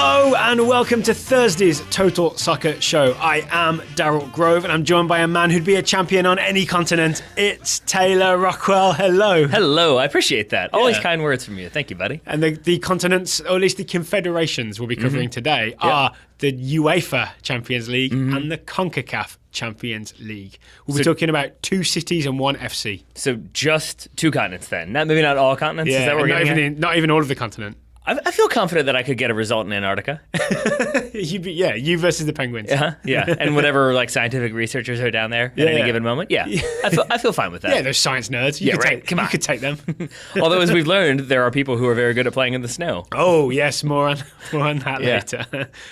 Hello and welcome to Thursday's Total Soccer Show. I am Daryl Grove and I'm joined by a man who'd be a champion on any continent. It's Taylor Rockwell. Hello. Hello, I appreciate that. Always kind words from you. Thank you, buddy. And the continents, or at least the confederations we'll be covering today, are the UEFA Champions League and the CONCACAF Champions League. We'll be talking about 2 cities and 1 FC. So just 2 continents then? Maybe not all continents? Yeah, Is that what we're not even all of the continent. I feel confident that I could get a result in Antarctica. You versus the Penguins. Yeah, and whatever scientific researchers are down there at any given moment. Yeah, I feel fine with that. Yeah, those science nerds. You could take them. Although, as we've learned, there are people who are very good at playing in the snow. Oh, yes, more on that later.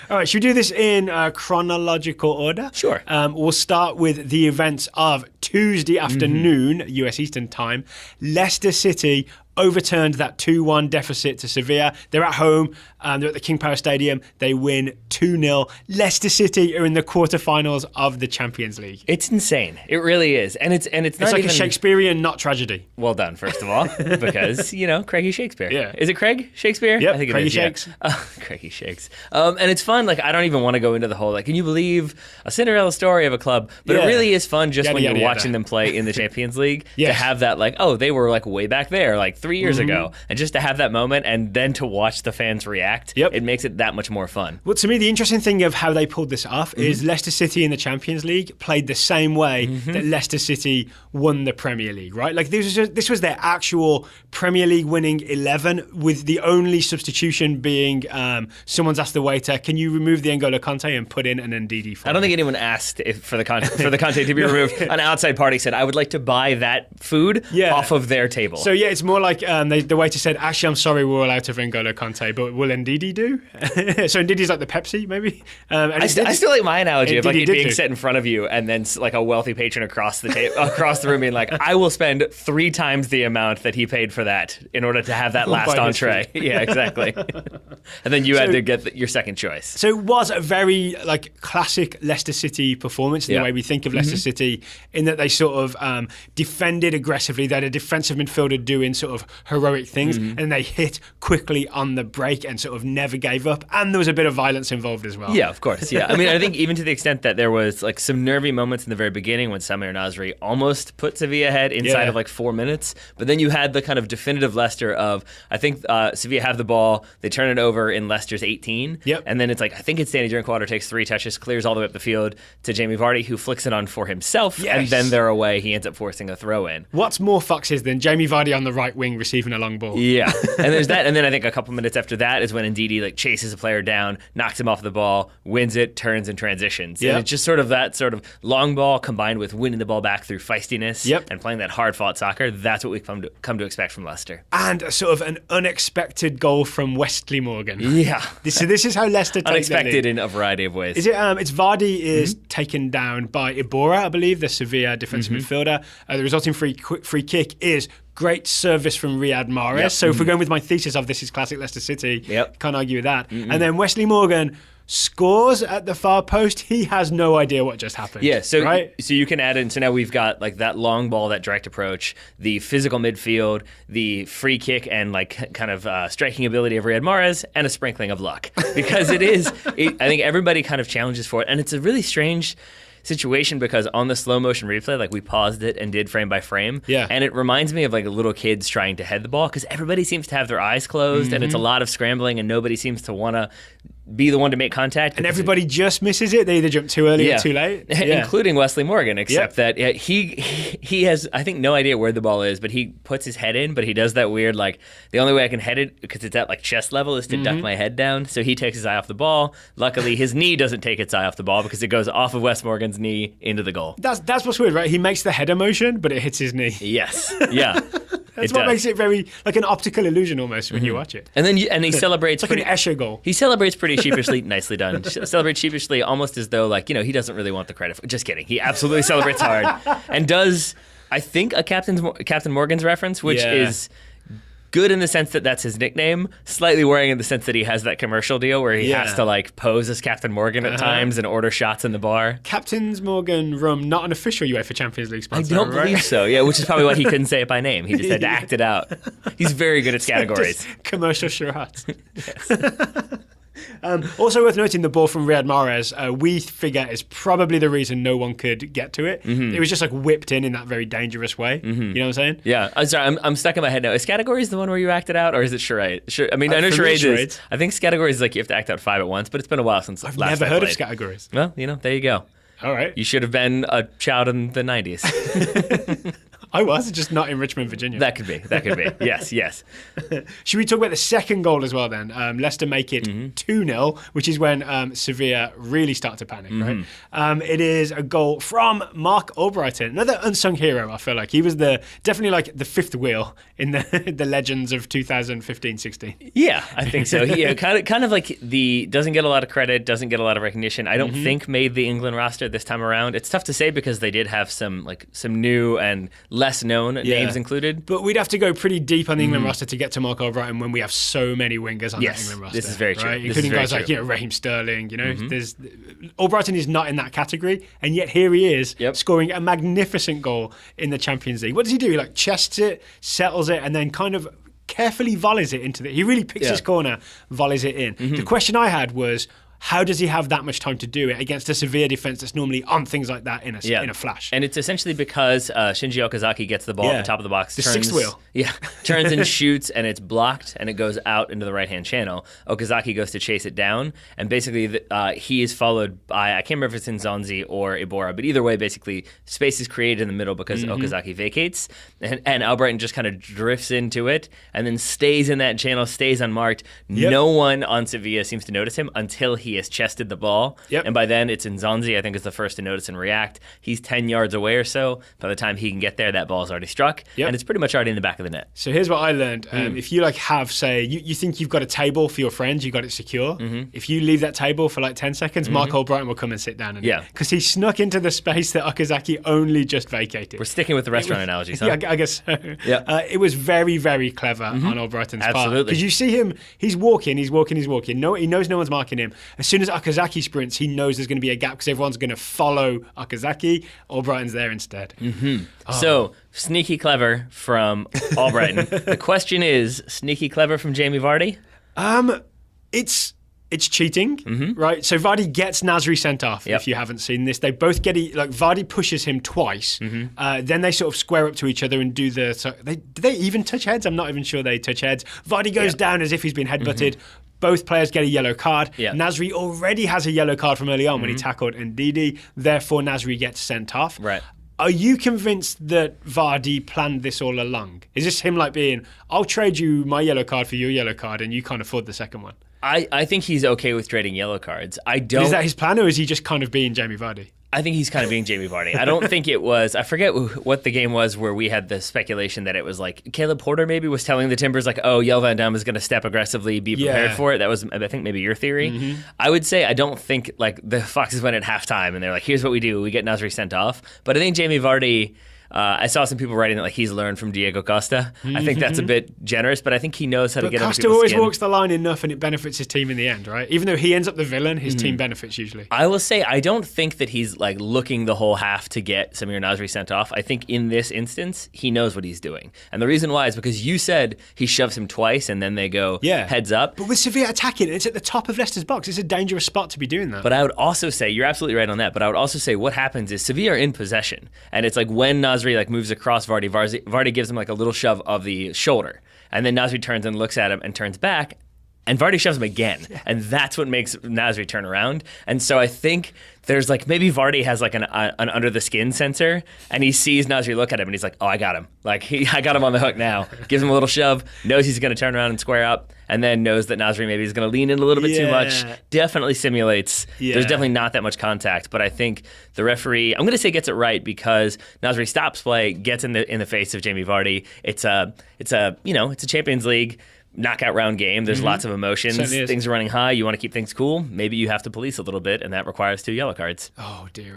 All right, should we do this in chronological order? Sure. We'll start with the events of Tuesday afternoon, US Eastern Time. Leicester City overturned that 2-1 deficit to Sevilla. They're at home. They're at the King Power Stadium. They win 2-0. Leicester City are in the quarterfinals of the Champions League. It's insane. It really is. And it's not like even a Shakespearean, not tragedy. Well done, first of all, because, Craigie Shakespeare. Yeah. Is it Craig Shakespeare? Yep, I think Craigie it is, Shakes. Yeah. Craigie Shakes. And it's fun. I don't even want to go into the whole, can you believe a Cinderella story of a club? But it really is fun just when you're watching them play in the Champions League to have that, they were, way back there, 3 years ago. And just to have that moment and then to watch the fans react, it makes it that much more fun. Well, to me, the interesting thing of how they pulled this off is Leicester City in the Champions League played the same way that Leicester City won the Premier League, right? This was their actual Premier League winning 11, with the only substitution being someone's asked the waiter, can you remove the N'Golo Kanté and put in an Ndidi for I don't think anyone asked for the Kanté to be removed. An outside party said, I would like to buy that food off of their table. So, it's more like the waiter said, actually, I'm sorry, we're all out of N'Golo Kanté, but will Ndidi do? So Ndidi's like the Pepsi, maybe? I still like my analogy of it being set in front of you and then a wealthy patron across the room being like, I will spend 3 times the amount that he paid for that in order to have that last entree. Yeah, exactly. And then you had to get your second choice. So it was a very classic Leicester City performance in the way we think of Leicester City, in that they sort of defended aggressively. They had a defensive midfielder doing sort of heroic things, and they hit quickly on the break and sort of never gave up. And there was a bit of violence involved as well. Yeah, of course. Yeah. I mean, I think even to the extent that there was some nervy moments in the very beginning when Samir Nasri almost put Sevilla ahead inside of 4 minutes. But then you had the kind of definitive Leicester of, I think Sevilla have the ball, they turn it over in Leicester's 18. Yep. And then it's I think it's Danny Drinkwater takes 3 touches, clears all the way up the field to Jamie Vardy, who flicks it on for himself. Yes. And then they're away. He ends up forcing a throw in. What's more foxes than Jamie Vardy on the right wing receiving a long ball? Yeah. And there's that. And then I think a couple minutes after that is when Ndidi chases a player down, knocks him off the ball, wins it, turns and transitions. Yep. And it's just sort of that sort of long ball combined with winning the ball back through feistiness and playing that hard-fought soccer. That's what we've come to expect from Leicester. And a sort of an unexpected goal from Wesley Morgan. Yeah. So this is how Leicester takes unexpected in a variety of ways. Is it? It's Vardy is taken down by Iborra, I believe, the Sevilla defensive midfielder. The resulting free kick is great service from Riyad Mahrez. Yep. So if we're going with my thesis of this is classic Leicester City, can't argue with that. And then Wesley Morgan scores at the far post. He has no idea what just happened. Yeah, so you can add in. So now we've got that long ball, that direct approach, the physical midfield, the free kick, and kind of striking ability of Riyad Mahrez, and a sprinkling of luck. Because I think everybody kind of challenges for it, and it's a really strange situation because on the slow motion replay, we paused it and did frame by frame. Yeah. And it reminds me of little kids trying to head the ball because everybody seems to have their eyes closed and it's a lot of scrambling and nobody seems to want to be the one to make contact. And everybody just misses it. They either jump too early or too late. Yeah. Including Wesley Morgan, except that he has, I think, no idea where the ball is, but he puts his head in, but he does that weird, the only way I can head it, because it's at chest level, is to duck my head down. So he takes his eye off the ball. Luckily, his knee doesn't take its eye off the ball because it goes off of Wes Morgan's knee into the goal. That's what's weird, right? He makes the header motion, but it hits his knee. Yes. Yeah. That's what makes it very an optical illusion almost when you watch it. And then he celebrates. It's an Escher goal. He celebrates pretty sheepishly. Nicely done. Celebrates sheepishly, almost as though he doesn't really want the credit. Just kidding. He absolutely celebrates hard and does, I think, a Captain Morgan's reference, which is good in the sense that that's his nickname, slightly worrying in the sense that he has that commercial deal where he has to pose as Captain Morgan at times and order shots in the bar. Captain's Morgan rum, not an official UEFA Champions League sponsor. I don't believe so. Yeah, which is probably why he couldn't say it by name. He just had to act it out. He's very good at categories. Commercial charades. Also worth noting, the ball from Riyad Mahrez, we figure is probably the reason no one could get to it. It was just like whipped in that very dangerous way. You know what I'm saying? Yeah. I'm sorry, I'm stuck in my head now. Is categories the one where you acted out, or is it charade? I mean, I know charades is. I think categories is like you have to act out 5 at once, but it's been a while since I've last never heard played. of categories. Well, there you go. All right. You should have been a child in the 90s. I was, just not in Richmond, Virginia. That could be. Yes. Should we talk about the second goal as well then? Leicester make it 2-0, which is when Sevilla really start to panic, right? It is a goal from Mark Albrighton, another unsung hero, I feel like. He was definitely like the fifth wheel in the legends of 2015-16. Yeah, I think so. He kind of like doesn't get a lot of credit, doesn't get a lot of recognition. I don't think made the England roster this time around. It's tough to say because they did have some new and less known names included. But we'd have to go pretty deep on the England roster to get to Mark Albrighton when we have so many wingers on that England roster. This is very true. Right? Including guys like Raheem Sterling. There's Albrighton is not in that category, and yet here he is scoring a magnificent goal in the Champions League. What does he do? He chests it, settles it, and then kind of carefully volleys it into he really picks his corner, volleys it in. The question I had was, how does he have that much time to do it against a Sevilla defence that's normally on things like that in a flash? And it's essentially because Shinji Okazaki gets the ball at the top of the box. The sixth wheel. Yeah. Turns and shoots, and it's blocked, and it goes out into the right-hand channel. Okazaki goes to chase it down, and basically he is followed by, I can't remember if it's Nzonzi or Ibora, but either way, basically, space is created in the middle because Okazaki vacates, and Albrighton just kind of drifts into it, and then stays in that channel, stays unmarked. No one on Sevilla seems to notice him until he has chested the ball. And by then, it's Nzonzi, I think, is the first to notice and react. He's 10 yards away or so. By the time he can get there, that ball's already struck, and it's pretty much already in the back of the net. So here's what I learned. If you have, say, you think you've got a table for your friends, you got it secure. If you leave that table for 10 seconds, Mark Albrighton will come and sit down. Because he snuck into the space that Okazaki only just vacated. We're sticking with the restaurant analogies, huh? Yeah, I guess so. It was very, very clever on Albrighton's part. Absolutely. Because you see him, he's walking. No, he knows no one's marking him. As soon as Okazaki sprints, he knows there's going to be a gap because everyone's going to follow Okazaki. Albrighton's there instead. So, sneaky clever from Albrighton. The question is, sneaky clever from Jamie Vardy? It's cheating, right? So Vardy gets Nasri sent off, if you haven't seen this. They both get Vardy pushes him twice. Then they sort of square up to each other and do did they even touch heads? I'm not even sure they touch heads. Vardy goes down as if he's been headbutted. Both players get a yellow card. Nasri already has a yellow card from early on when he tackled Ndidi. Therefore, Nasri gets sent off. Right. Are you convinced that Vardy planned this all along? Is this him being, I'll trade you my yellow card for your yellow card and you can't afford the second one? I think he's okay with trading yellow cards. Is that his plan, or is he just kind of being Jamie Vardy? I think he's kind of being Jamie Vardy. I don't think it was, I forget what the game was where we had the speculation that it was Caleb Porter maybe was telling the Timbers Jelle Van Damme is going to step aggressively, be prepared for it. That was, I think, maybe your theory. I would say I don't think the Foxes went at halftime and they're here's what we do. We get Nasri sent off. But I think Jamie Vardy... I saw some people writing that he's learned from Diego Costa. I think that's a bit generous, but I think he knows how to get under people's skin. Costa always walks the line enough and it benefits his team in the end, right? Even though he ends up the villain, his team benefits usually. I will say I don't think that he's looking the whole half to get Samir Nasri sent off. I think in this instance, he knows what he's doing. And the reason why is because you said he shoves him twice and then they go heads up. But with Sevilla attacking, it's at the top of Leicester's box. It's a dangerous spot to be doing that. But I would also say, you're absolutely right on that, but I would also say what happens is Sevilla are in possession. And it's when Nasri moves across Vardy gives him a little shove of the shoulder, and then Nasri turns and looks at him and turns back, and Vardy shoves him again, and that's what makes Nasri turn around. And so I think there's maybe Vardy has an under the skin sensor, and he sees Nasri look at him, and he's oh, I got him. I got him on the hook now. Gives him a little shove, knows he's going to turn around and square up, and then knows that Nasri maybe is going to lean in a little bit too much. Definitely simulates. There's definitely not that much contact, but I think the referee, I'm going to say gets it right because Nasri stops play, gets in the face of Jamie Vardy. It's a Champions League knockout round game. There's lots of emotions. Things are running high. You want to keep things cool. Maybe you have to police a little bit, and that requires 2 yellow cards. Oh dear.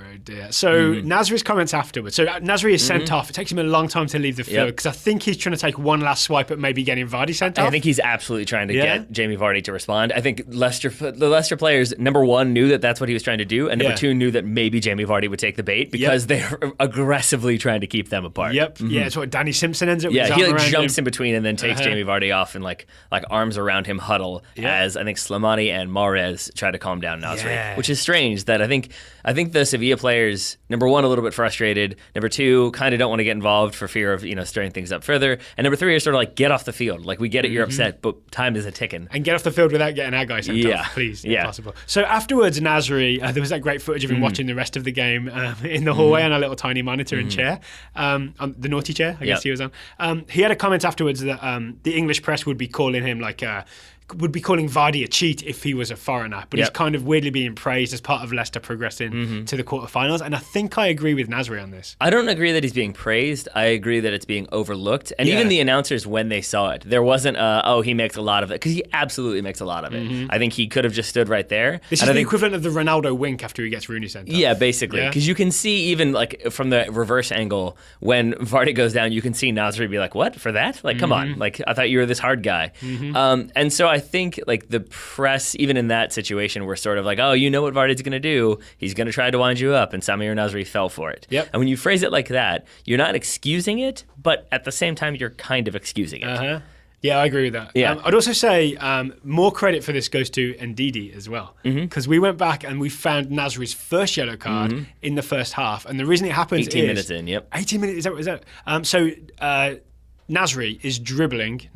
So Nasri's comments afterwards. So Nasri is sent off. It takes him a long time to leave the field because I think he's trying to take one last swipe at maybe getting Vardy sent off. I think he's absolutely trying to get Jamie Vardy to respond. I think the Leicester players, number one, knew that that's what he was trying to do, and number two, knew that maybe Jamie Vardy would take the bait because they're aggressively trying to keep them apart. Yeah, it's what Danny Simpson ends up with. Yeah, he jumps in between and then takes Jamie Vardy off and like arms around him huddle as I think Slimani and Mahrez try to calm down Nasri, which is strange. That I think the Sevilla players, number one, a little bit frustrated. Number two, kind of don't want to get involved for fear of stirring things up further. And number three are sort of like, get off the field. Like, we get it, you're upset, but time is a ticking. And get off the field without getting our guy sent off, please. If possible. So afterwards, Nasri, there was that great footage of him watching the rest of the game in the hallway on a little tiny monitor and chair, on the naughty chair, I guess he was on. He had a comment afterwards that the English press would be calling him would be calling Vardy a cheat if he was a foreigner, but he's kind of weirdly being praised as part of Leicester progressing to the quarterfinals. And I think I agree with Nasri on this. I don't agree that he's being praised. I agree that it's being overlooked. And even the announcers, when they saw it, there wasn't he makes a lot of it, because he absolutely makes a lot of it. I think he could have just stood right there. This is the equivalent of the Ronaldo wink after he gets Rooney sent off. Yeah, basically. Because you can see, even like from the reverse angle, when Vardy goes down, you can see Nasri be like, what, for that? Like, come on. Like, I thought you were this hard guy. And so I think like the press, even in that situation, were sort of like, oh, you know what Vardy's going to do? He's going to try to wind you up, and Samir Nasri fell for it. And when you phrase it like that, you're not excusing it, but at the same time, you're kind of excusing it. Yeah, I agree with that. I'd also say more credit for this goes to Ndidi as well, because we went back and we found Nasri's first yellow card in the first half, and the reason it happens 18 minutes in, 18 minutes, is that? So Nasri's dribbling.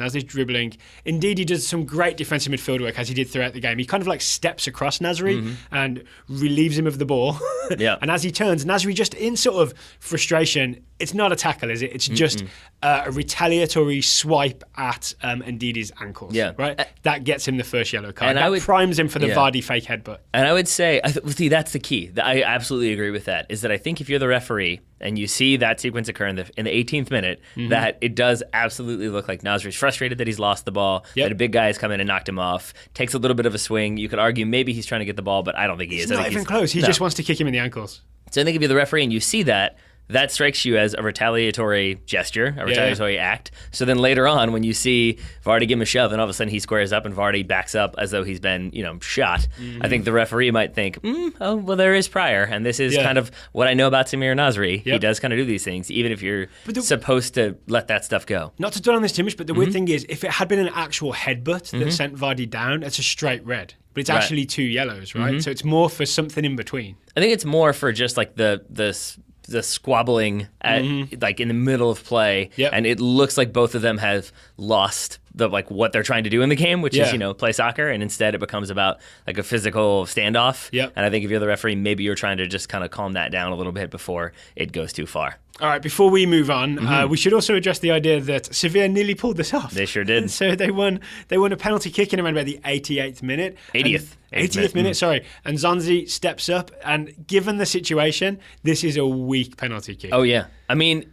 Indeed, he does some great defensive midfield work, as he did throughout the game. He kind of like steps across Nasri and relieves him of the ball. And as he turns, Nasri, just in sort of frustration, it's not a tackle, is it? It's just a retaliatory swipe at Ndidi's ankles. Right? That gets him the first yellow card. And that primes him for the Vardy fake headbutt. And I would say, see, that's the key. I absolutely agree with that, is that I think if you're the referee and you see that sequence occur in the 18th minute, that it does absolutely look like Nasri's frustrated that he's lost the ball, that a big guy has come in and knocked him off, takes a little bit of a swing. You could argue maybe he's trying to get the ball, but I don't think he is. He's not even close. He just wants to kick him in the ankles. So I think if you're the referee and you see that, that strikes you as a retaliatory gesture, a retaliatory act. So then later on, when you see Vardy give him a shove, and all of a sudden he squares up and Vardy backs up as though he's been, shot, I think the referee might think, oh, well, there is prior, and this is kind of what I know about Samir Nasri. He does kind of do these things, even if you're supposed to let that stuff go. Not to dwell on this too much, but the weird thing is, if it had been an actual headbutt that sent Vardy down, it's a straight red. But it's actually 2 yellows, right? So it's more for something in between. I think it's more for just like the squabbling at, like in the middle of play, and it looks like both of them have lost what they're trying to do in the game, which is play soccer, and instead it becomes about like a physical standoff. And I think if you're the referee, maybe you're trying to just kind of calm that down a little bit before it goes too far. All right, before we move on, we should also address the idea that Sevilla nearly pulled this off. They sure did. So they won a penalty kick in around about the 88th minute. 80th minute, sorry. And Zonzi steps up, and given the situation, this is a weak penalty kick. Oh, yeah. I mean,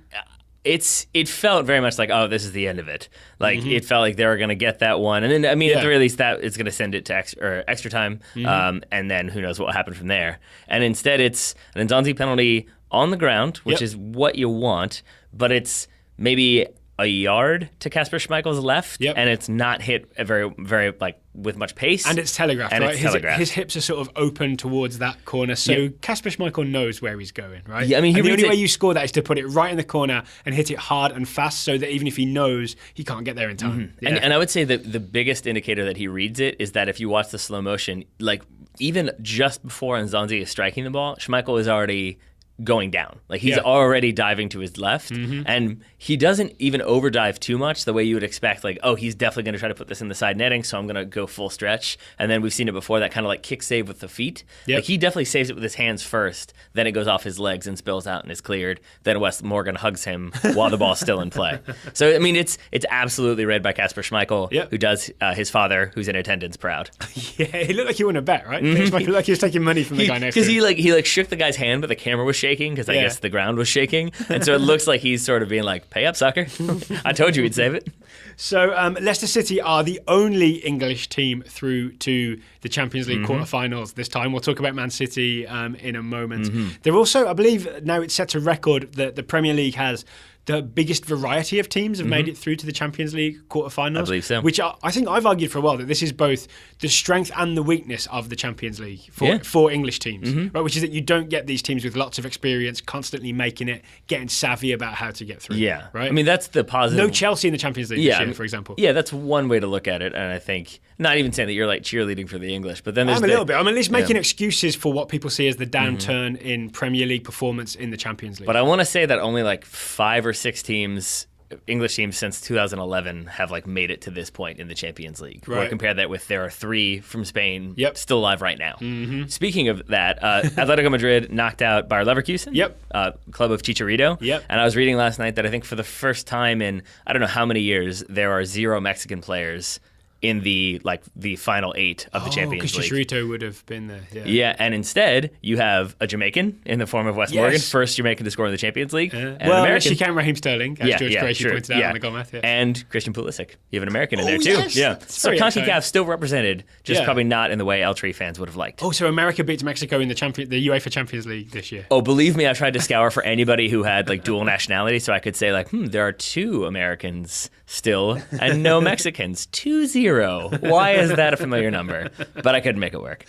it felt very much like, oh, this is the end of it. Like, it felt like they were going to get that one. And then, I mean, at the very least, that it's going to send it to extra time. And then who knows what will happen from there. And instead, it's an Nzonzi penalty on the ground, which is what you want, but it's maybe a yard to Kasper Schmeichel's left, and it's not hit very, very with much pace. And it's telegraphed, right? His hips are sort of open towards that corner, so Kasper Schmeichel knows where he's going, right? Yeah, I mean, the only way you score that is to put it right in the corner and hit it hard and fast, so that even if he knows, he can't get there in time. And I would say that the biggest indicator that he reads it is that if you watch the slow motion, like even just before Nzonzi is striking the ball, Schmeichel is already going down. Like, he's already diving to his left, and he doesn't even overdive too much the way you would expect. Like, oh, he's definitely going to try to put this in the side netting, so I'm going to go full stretch. And then we've seen it before, that kind of like kick save with the feet. Like, he definitely saves it with his hands first, then it goes off his legs and spills out and is cleared. Then Wes Morgan hugs him while the ball's still in play. So, I mean, it's absolutely read by Kasper Schmeichel, who does his father, who's in attendance, proud. He looked like he won a bet, right? Schmeichel looked like he was taking money from the guy next to him. Because he shook the guy's hand, but the camera was shaking, because I guess the ground was shaking. And so it looks like he's sort of being like, pay up, sucker. I told you we'd save it. So Leicester City are the only English team through to the Champions League quarterfinals this time. We'll talk about Man City in a moment. They're also, I believe, now it's set a record that the Premier League has the biggest variety of teams have made it through to the Champions League quarterfinals. I believe so. Which I think I've argued for a while that this is both the strength and the weakness of the Champions League for English teams, right? Which is that you don't get these teams with lots of experience constantly making it, getting savvy about how to get through. Yeah. Right? I mean, that's the positive. No Chelsea in the Champions League this year, for example. Yeah, that's one way to look at it. And I think, not even saying that you're like cheerleading for the English, but then there's I'm a little bit. I'm at least making excuses for what people see as the downturn in Premier League performance in the Champions League. But I want to say that only like 5 or 6 teams, English teams since 2011, have like made it to this point in the Champions League. Right. Or compare that with there are 3 from Spain still alive right now. Speaking of that, Atletico Madrid knocked out Bayer Leverkusen, club of Chicharito. And I was reading last night that I think for the first time in I don't know how many years, there are 0 Mexican players in the final 8 of the Champions League. Because Chicharito would have been there. Yeah, and instead you have a Jamaican in the form of Wes Morgan, first Jamaican to score in the Champions League. And an American. She can't Raheem Sterling, as George Gracie pointed out on the Gomez. And Christian Pulisic. You have an American in there too. Yeah. So CONCACAF still represented, just probably not in the way El Tri fans would have liked. Oh, so America beats Mexico in the UEFA Champions League this year. Oh, believe me, I tried to scour for anybody who had like dual nationality, so I could say like, there are 2 Americans still and no Mexicans. 2-0. Why is that a familiar number? But I couldn't make it work.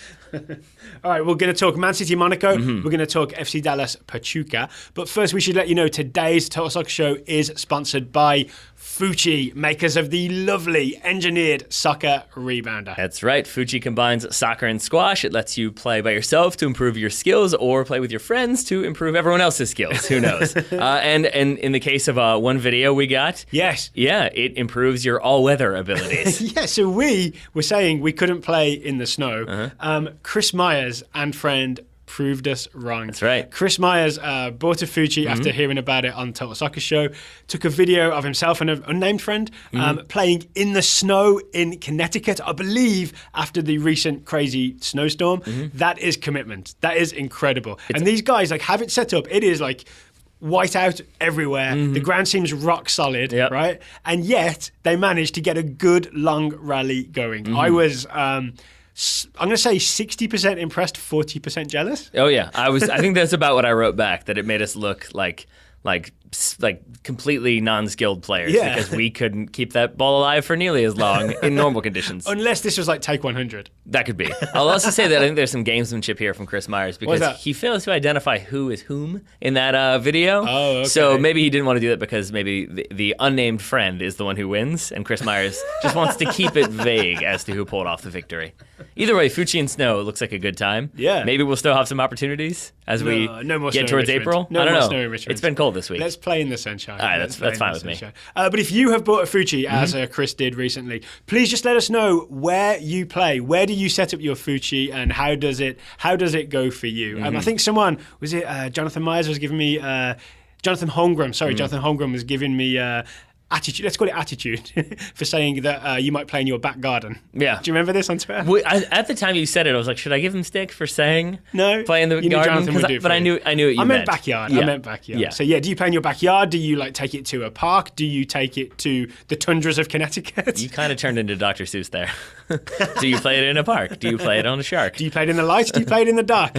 All right, we're going to talk Man City Monaco. We're going to talk FC Dallas Pachuca. But first, we should let you know today's Total Soccer Show is sponsored by FUTCHI, makers of the lovely engineered soccer rebounder. That's right. FUTCHI combines soccer and squash. It lets you play by yourself to improve your skills or play with your friends to improve everyone else's skills. Who knows? And in the case of one video we got, it improves your all-weather abilities. So we were saying we couldn't play in the snow. Chris Myers and friend proved us wrong. That's right. Chris Myers bought a FUTCHI after hearing about it on Total Soccer Show, took a video of himself and an unnamed friend playing in the snow in Connecticut, I believe, after the recent crazy snowstorm. That is commitment. That is incredible. And these guys have it set up. It is like white out everywhere. The ground seems rock solid, right? And yet they managed to get a good long rally going. I was I'm going to say 60% impressed, 40% jealous. Oh yeah, I think that's about what I wrote back. That it made us look like completely non-skilled players because we couldn't keep that ball alive for nearly as long in normal conditions. Unless this was like take 100. That could be. I'll also say that I think there's some gamesmanship here from Chris Myers because he fails to identify who is whom in that video. Oh, okay. So maybe he didn't want to do that because maybe the unnamed friend is the one who wins and Chris Myers just wants to keep it vague as to who pulled off the victory. Either way, FUTCHI and snow looks like a good time. Yeah. Maybe we'll still have some opportunities as we get towards April. I don't know. It's been cold this week. Let's play in the sunshine. All right, that's fine with me. But if you have bought a FUTCHI, as Chris did recently, please just let us know where you play. Where do you set up your FUTCHI, and how does it go for you? I think someone was it Jonathan Myers was giving me Jonathan Holmgren. Sorry, Jonathan Holmgren was giving me. Attitude. Let's call it attitude for saying that you might play in your back garden. Yeah. Do you remember this on Twitter? At the time you said it, I was like, should I give him stick for saying play in the garden? Jonathan would do it but I knew what you meant. I meant backyard. Yeah. I meant backyard. Yeah. So do you play in your backyard? Do you take it to a park? Do you take it to the tundras of Connecticut? You kind of turned into Dr. Seuss there. Do you play it in a park? Do you play it on a shark? Do you play it in the light? Do you play it in the dark?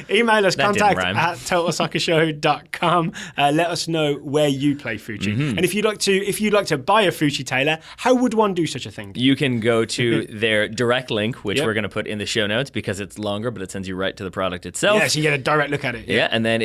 Email us contact@totalsoccershow.com. Let us know where you play FUTCHI. And if you'd like to buy a FUTCHI, Taylor, how would one do such a thing? You can go to their direct link, which we're going to put in the show notes because it's longer, but it sends you right to the product itself. Yeah, so you get a direct look at it. Yeah, and then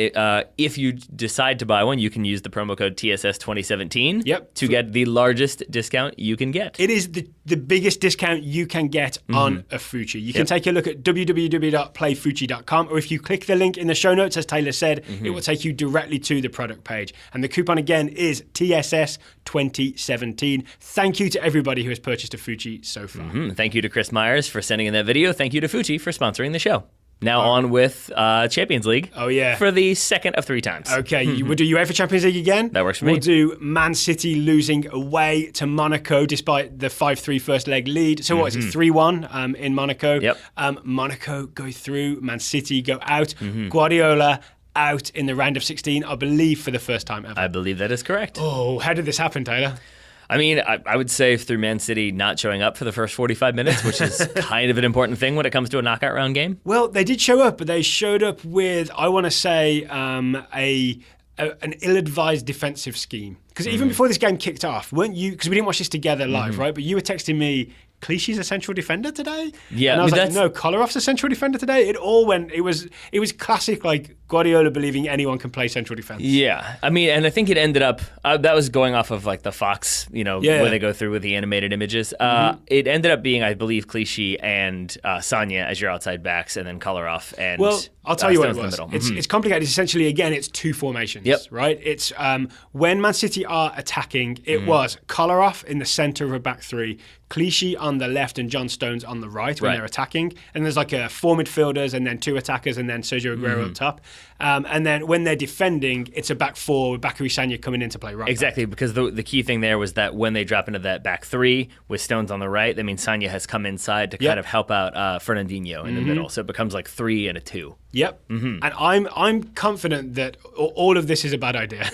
if you decide to buy one, you can use the promo code TSS2017 to get the largest discount you can get. It is the biggest discount you can get on a FUTCHI. You can take a look at www.playfuchi.com, or if you click the link in the show notes, as Taylor said, it will take you directly to the product page. And the coupon again is TSS2017. Thank you to everybody who has purchased a FUTCHI so far. Thank you to Chris Myers for sending in that video. Thank you to FUTCHI for sponsoring the show. Now on with Champions League. Oh, yeah. For the second of 3 times. Okay, we'll do UEFA Champions League again. That works for me. We'll do Man City losing away to Monaco despite the 5-3 first leg lead. So what is it, 3-1 in Monaco? Yep. Monaco go through, Man City go out. Guardiola out in the round of 16, I believe, for the first time ever. I believe that is correct. Oh, how did this happen, Taylor? I mean, I would say through Man City not showing up for the first 45 minutes, which is kind of an important thing when it comes to a knockout round game. Well, they did show up, but they showed up with, I want to say, a an ill-advised defensive scheme. Because even before this game kicked off, weren't you? Because we didn't watch this together live, right? But you were texting me, Clichy's a central defender today? Yeah. And I was like, no, Kollarov's a central defender today? It all went, it was classic, like, Guardiola believing anyone can play central defense. Yeah. I mean, and I think it ended up, that was going off of, like, the Fox, where they go through with the animated images. It ended up being, I believe, Clichy and Sagna as your outside backs, and then Kollarov and Well, I'll tell you what it Stones was. in the middle. It's complicated. It's essentially, again, it's two formations, right? It's when Man City are attacking, it was Kolarov in the centre of a back three, Clichy on the left and John Stones on the right when they're attacking. And there's like four midfielders and then two attackers and then Sergio Aguero up top. And then when they're defending, it's a back four with Bakary Sagna coming in to play right Exactly, back. because the key thing there was that when they drop into that back three with Stones on the right, that means Sagna has come inside to kind of help out Fernandinho in the middle. So it becomes like 3 and a 2. Yep. And I'm confident that all of this is a bad idea.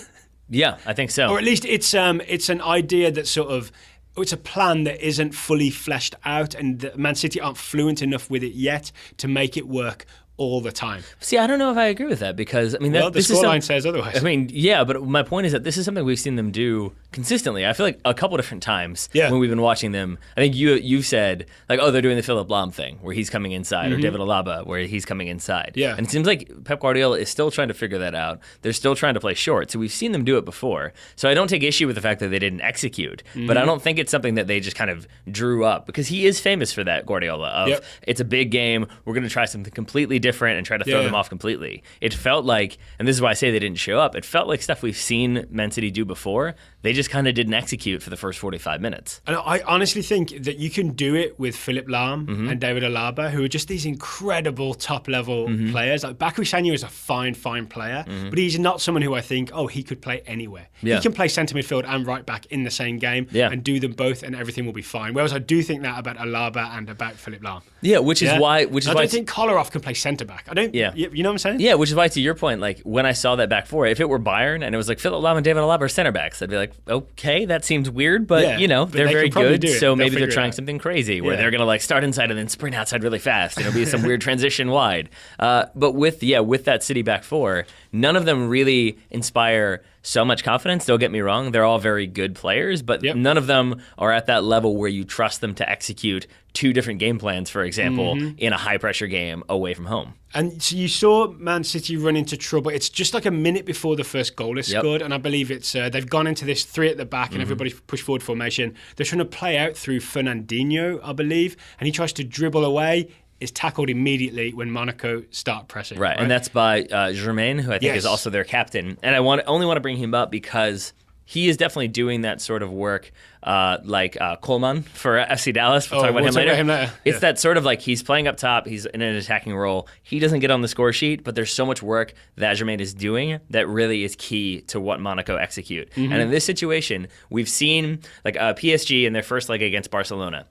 Yeah, I think so. Or at least it's an idea that sort of, it's a plan that isn't fully fleshed out, and the Man City aren't fluent enough with it yet to make it work all the time. See, I don't know if I agree with that because, I mean, the scoreline says otherwise. I mean, yeah, but my point is that this is something we've seen them do consistently. I feel like a couple different times when we've been watching them. I think you said, like, oh, they're doing the Philip Lahm thing where he's coming inside, or David Alaba where he's coming inside. Yeah. And it seems like Pep Guardiola is still trying to figure that out. They're still trying to play short. So we've seen them do it before. So I don't take issue with the fact that they didn't execute, but I don't think it's something that they just kind of drew up, because he is famous for that, Guardiola, of it's a big game, we're going to try something completely different and try to throw them off completely. It felt like, and this is why I say they didn't show up, it felt like stuff we've seen Man City do before. They just kind of didn't execute for the first 45 minutes. And I honestly think that you can do it with Philip Lahm and David Alaba, who are just these incredible top-level players. Like Bakary Sagna is a fine player, but he's not someone who I think, he could play anywhere. Yeah. He can play centre midfield and right back in the same game and do them both, and everything will be fine. Whereas I do think that about Alaba and about Philip Lahm. Yeah, which is why. I don't think Kolarov can play centre back. I don't. Yeah. You know what I'm saying? Yeah, which is why, to your point, like when I saw that back four, if it were Bayern and it was like Philip Lahm and David Alaba are center backs, I'd be like, okay, that seems weird, but but they they're very good, so maybe they're figure trying something crazy where they're gonna like start inside and then sprint outside really fast. It'll be some weird transition wide. But with that City back four, none of them really inspire so much confidence. Don't get me wrong, they're all very good players, but none of them are at that level where you trust them to execute two different game plans, for example, in a high-pressure game away from home. And so you saw Man City run into trouble. It's just like a minute before the first goal is scored, and I believe it's they've gone into this 3 at the back and everybody's pushed forward formation. They're trying to play out through Fernandinho, I believe, and he tries to dribble away. Is tackled immediately when Monaco start pressing. Right, and that's by Germain, who I think is also their captain. And I only want to bring him up because he is definitely doing that sort of work like Coleman for FC Dallas. We'll talk about him later. It's that sort of like he's playing up top, he's in an attacking role. He doesn't get on the score sheet, but there's so much work that Germain is doing that really is key to what Monaco execute. And in this situation, we've seen like PSG in their first leg against Barcelona.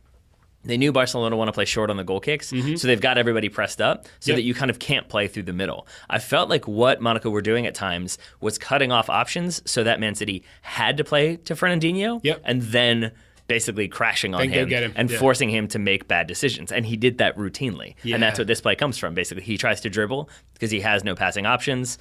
They knew Barcelona want to play short on the goal kicks, so they've got everybody pressed up so that you kind of can't play through the middle. I felt like what Monaco were doing at times was cutting off options so that Man City had to play to Fernandinho and then basically crashing on him and forcing him to make bad decisions. And he did that routinely. And that's what this play comes from. Basically, he tries to dribble because he has no passing options.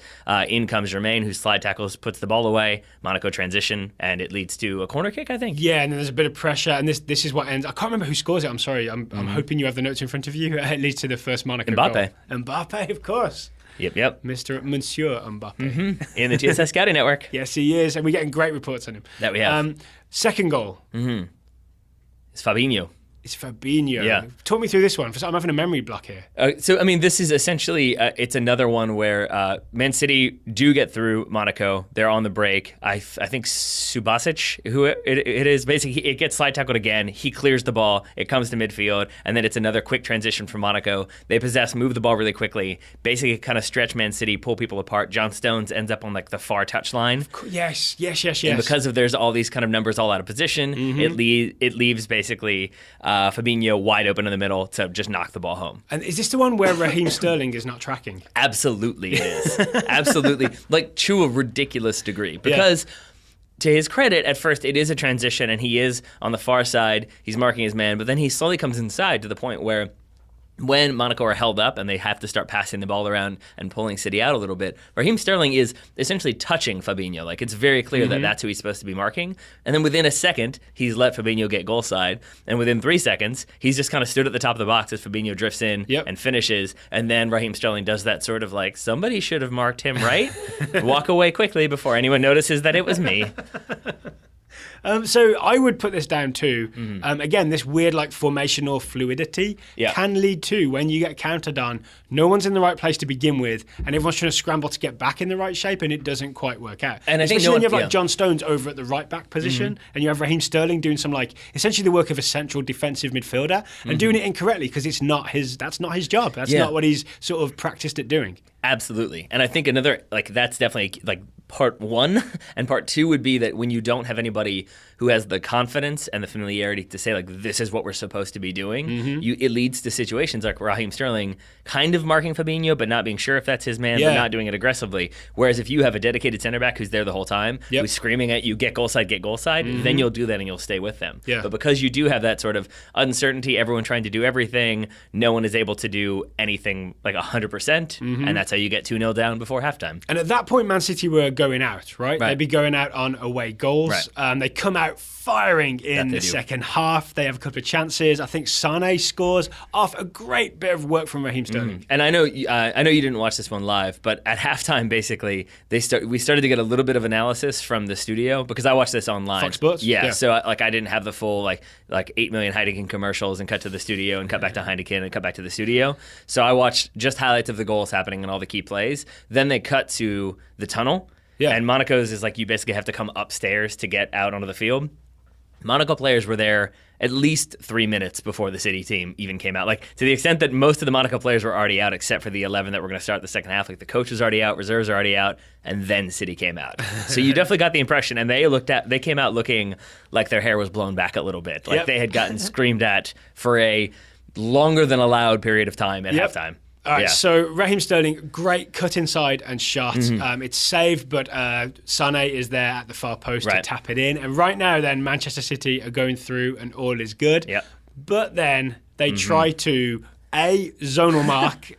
In comes Germain, who slide tackles, puts the ball away. Monaco transition, and it leads to a corner kick, I think. Yeah, and then there's a bit of pressure, and this is what ends. I can't remember who scores it. I'm sorry. I'm hoping you have the notes in front of you. It leads to the first Monaco goal. Mbappe, of course. Yep. Monsieur Mbappe. In the TSS Scouting Network. Yes, he is, and we're getting great reports on him. That we have. Second goal. It's Fabinho. It's Fabinho. Yeah. Talk me through this one. I'm having a memory block here. So, I mean, this is essentially, it's another one where Man City do get through Monaco. They're on the break. I think Subasic, who it is, basically, it gets slide tackled again. He clears the ball. It comes to midfield. And then it's another quick transition from Monaco. They move the ball really quickly, basically kind of stretch Man City, pull people apart. John Stones ends up on like the far touchline. Yes. And because of there's all these kind of numbers all out of position, it leaves basically Fabinho wide open in the middle to just knock the ball home. And is this the one where Raheem Sterling is not tracking? Absolutely it is. Absolutely. Like to a ridiculous degree. Because to his credit, at first it is a transition and he is on the far side. He's marking his man. But then he slowly comes inside to the point where when Monaco are held up and they have to start passing the ball around and pulling City out a little bit, Raheem Sterling is essentially touching Fabinho. Like, it's very clear that that's who he's supposed to be marking. And then within a second, he's let Fabinho get goal side. And within 3 seconds, he's just kind of stood at the top of the box as Fabinho drifts in and finishes. And then Raheem Sterling does that sort of like, somebody should have marked him right. Walk away quickly before anyone notices that it was me. So I would put this down too. Again, this weird like formational fluidity can lead to, when you get countered on, no one's in the right place to begin with, and everyone's trying to scramble to get back in the right shape, and it doesn't quite work out. And I think when you have like John Stones over at the right back position, and you have Raheem Sterling doing some like essentially the work of a central defensive midfielder, and doing it incorrectly because it's not his. That's not his job. That's not what he's sort of practiced at doing. Absolutely. And I think another, like, that's definitely like part one, and part two would be that when you don't have anybody who has the confidence and the familiarity to say, like, this is what we're supposed to be doing, it leads to situations like Raheem Sterling kind of marking Fabinho, but not being sure if that's his man, but not doing it aggressively. Whereas if you have a dedicated center back who's there the whole time, who's screaming at you, get goal side, then you'll do that and you'll stay with them. But because you do have that sort of uncertainty, everyone trying to do everything, no one is able to do anything like 100%, and that's how you get 2-0 down before halftime. And at that point, Man City were going out, right? They'd be going out on away goals. They come out firing in the second half. They have a couple of chances. I think Sané scores off a great bit of work from Raheem Sterling. And I know you didn't watch this one live, but at halftime, basically, we started to get a little bit of analysis from the studio because I watched this online. Fox Sports? Yeah. So I didn't have the full like 8 million Heineken commercials and cut to the studio and cut back to Heineken and cut back to the studio. So I watched just highlights of the goals happening and all the key plays. Then they cut to the tunnel. And Monaco's is like you basically have to come upstairs to get out onto the field. Monaco players were there at least 3 minutes before the City team even came out. Like, to the extent that most of the Monaco players were already out except for the 11 that were going to start the second half. Like, the coach was already out, reserves are already out, and then City came out. So you definitely got the impression, and they came out looking like their hair was blown back a little bit. Like, they had gotten screamed at for a longer than allowed period of time at halftime. All right, so Raheem Sterling, great cut inside and shot. It's saved, but Sané is there at the far post to tap it in. And right now, then, Manchester City are going through and all is good. But then they try to, A, zonal mark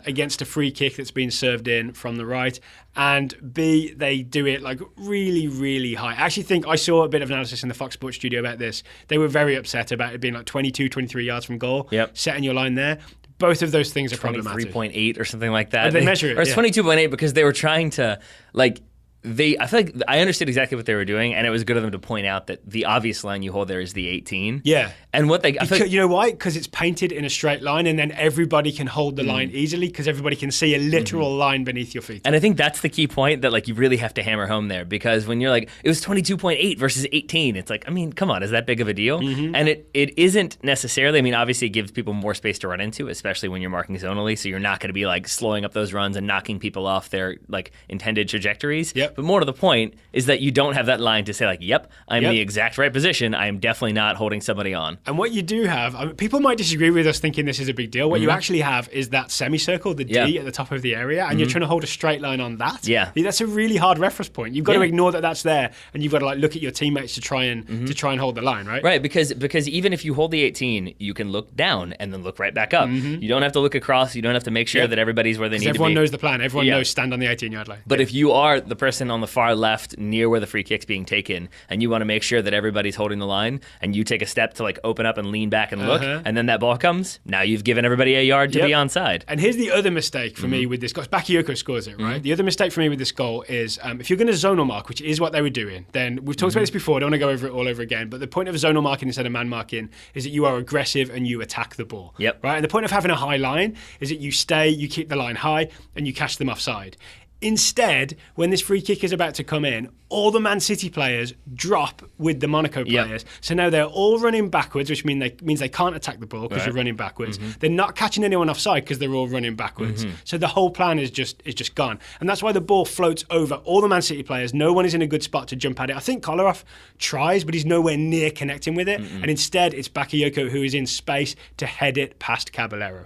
against a free kick that's been served in from the right. And B, they do it like really, really high. I actually think I saw a bit of analysis in the Fox Sports studio about this. They were very upset about it being like 22, 23 yards from goal, setting your line there. Both of those things are problematic. 23.8 or something like that. Oh, they measure it. Or it's 22.8 because they were trying to, like, I feel like I understood exactly what they were doing, and it was good of them to point out that the obvious line you hold there is the 18. Yeah. And what you know why? Because it's painted in a straight line, and then everybody can hold the line easily because everybody can see a literal line beneath your feet. And I think that's the key point that, like, you really have to hammer home there, because when you're like, it was 22.8 versus 18, it's like, I mean, come on, is that big of a deal? And it isn't necessarily. I mean, obviously it gives people more space to run into, especially when you're marking zonally, so you're not going to be like slowing up those runs and knocking people off their like intended trajectories. But more to the point is that you don't have that line to say like, yep, I'm in the exact right position. I am definitely not holding somebody on. And what you do have, I mean, people might disagree with us thinking this is a big deal. What you actually have is that semicircle, the D at the top of the area, and you're trying to hold a straight line on that. That's a really hard reference point. You've got to ignore that that's there, and you've got to like look at your teammates to try and hold the line, right? Right, because even if you hold the 18, you can look down and then look right back up. You don't have to look across. You don't have to make sure that everybody's where they need to be. Everyone knows the plan. Everyone knows stand on the 18-yard line. But if you are the person on the far left near where the free kick's being taken, and you want to make sure that everybody's holding the line, and you take a step to like open up and lean back and look, and then that ball comes, now you've given everybody a yard to be onside. And here's the other mistake for me with this goal. Bakayoko scores it, right? The other mistake for me with this goal is if you're going to zonal mark, which is what they were doing, then we've talked about this before, I don't want to go over it all over again, but the point of zonal marking instead of man marking is that you are aggressive and you attack the ball. Right? And the point of having a high line is that you stay, you keep the line high, and you catch them offside. Instead, when this free kick is about to come in, all the Man City players drop with the Monaco players. So now they're all running backwards, which means they can't attack the ball because you're running backwards. They're not catching anyone offside because they're all running backwards. So the whole plan is just gone. And that's why the ball floats over all the Man City players. No one is in a good spot to jump at it. I think Kolarov tries, but he's nowhere near connecting with it. And instead, it's Bakayoko who is in space to head it past Caballero.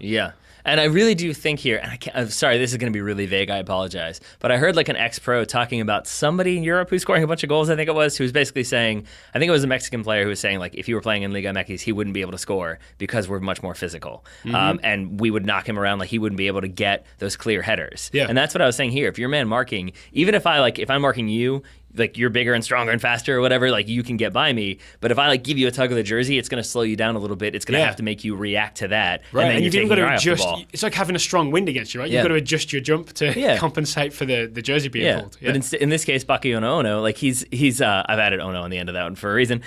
And I really do think here, and I'm sorry, this is going to be really vague, I apologize, but I heard like an ex-pro talking about somebody in Europe who's scoring a bunch of goals, I think it was, who was basically saying, I think it was a Mexican player who was saying like if he were playing in Liga MX, he wouldn't be able to score because we're much more physical. And we would knock him around, like he wouldn't be able to get those clear headers. Yeah. And that's what I was saying here. If you're man marking, even if I'm marking you, like you're bigger and stronger and faster or whatever, like you can get by me. But if I like give you a tug of the jersey, it's going to slow you down a little bit. It's going to have to make you react to that. Right, and then you've even got to adjust. It's like having a strong wind against you, right? You've got to adjust your jump to compensate for the jersey being pulled. Yeah. But in this case, Bakayoko Ono, like he's I've added Ono on the end of that one for a reason.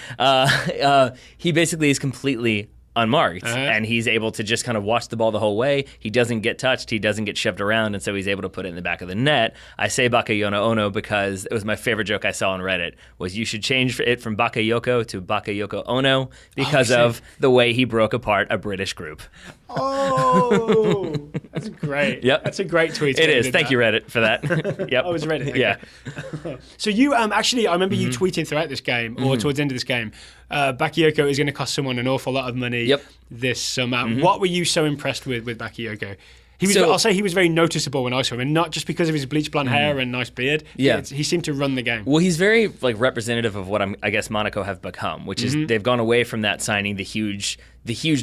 He basically is completely unmarked, and he's able to just kind of watch the ball the whole way. He doesn't get touched, he doesn't get shoved around, and so he's able to put it in the back of the net. I say Bakayoko Ono because it was my favorite joke I saw on Reddit, was you should change it from Bakayoko to Bakayoko Ono because of the way he broke apart a British group. Oh, that's great. Yep. That's a great tweet. It is. Thank you, Reddit, for that. Yep. I was Reddit. Okay. Yeah. So you actually, I remember you tweeting throughout this game, or towards the end of this game, Bakayoko is going to cost someone an awful lot of money this summer. What were you so impressed with Bakayoko? I'll say he was very noticeable when I saw him, and not just because of his bleach blonde hair and nice beard. Yeah. He seemed to run the game. Well, he's very like representative of what I guess Monaco have become, which is they've gone away from that signing the huge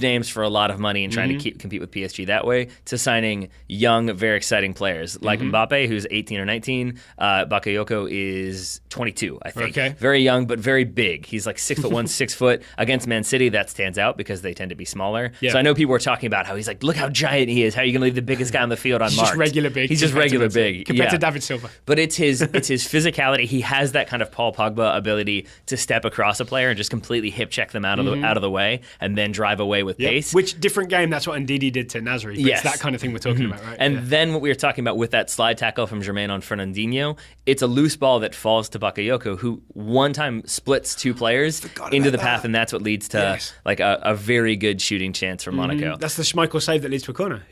names for a lot of money and trying to compete with PSG that way, to signing young, very exciting players like Mbappe, who's 18 or 19. Bakayoko is 22, I think. Okay. Very young, but very big. He's like 6'1", 6 foot. Against Man City, that stands out because they tend to be smaller. Yeah. So I know people were talking about how he's like, look how giant he is. How are you going to leave the biggest guy on the field unmarked? He's just regular big. He's just regular big. Compared to David Silva. But it's his physicality. He has that kind of Paul Pogba ability to step across a player and just completely hip check them out of the way and then drive away with pace. Which different game, that's what Ndidi did to Nasri. But it's that kind of thing we're talking about, right? And then what we were talking about with that slide tackle from Jermaine on Fernandinho, it's a loose ball that falls to Bakayoko, who one time splits two players into the path, and that's what leads to like a very good shooting chance for Monaco. That's the Schmeichel save that leads to a corner,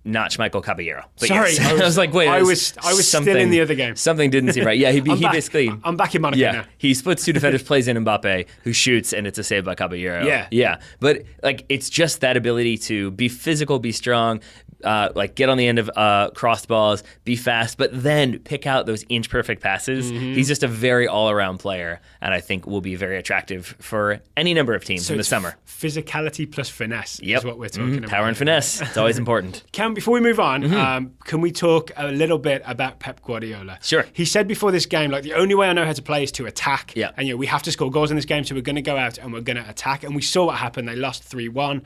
Not Schmeichel Caballero. But sorry, yes. I was like, wait, I was still in the other game. Something didn't seem right. Yeah, he basically. I'm back in Monaco now. He splits two defenders, plays in Mbappe, who shoots, and it's a save by Caballero. Yeah. But like, it's just that ability to be physical, be strong, like get on the end of crossed balls, be fast, but then pick out those inch perfect passes. He's just a very all around player, and I think will be very attractive for any number of teams in the summer. Physicality plus finesse is what we're talking about. Power and finesse. It's always important. Before we move on, can we talk a little bit about Pep Guardiola? Sure. He said before this game, like, the only way I know how to play is to attack. Yeah. And we have to score goals in this game, so we're going to go out and we're going to attack. And we saw what happened. They lost 3-1.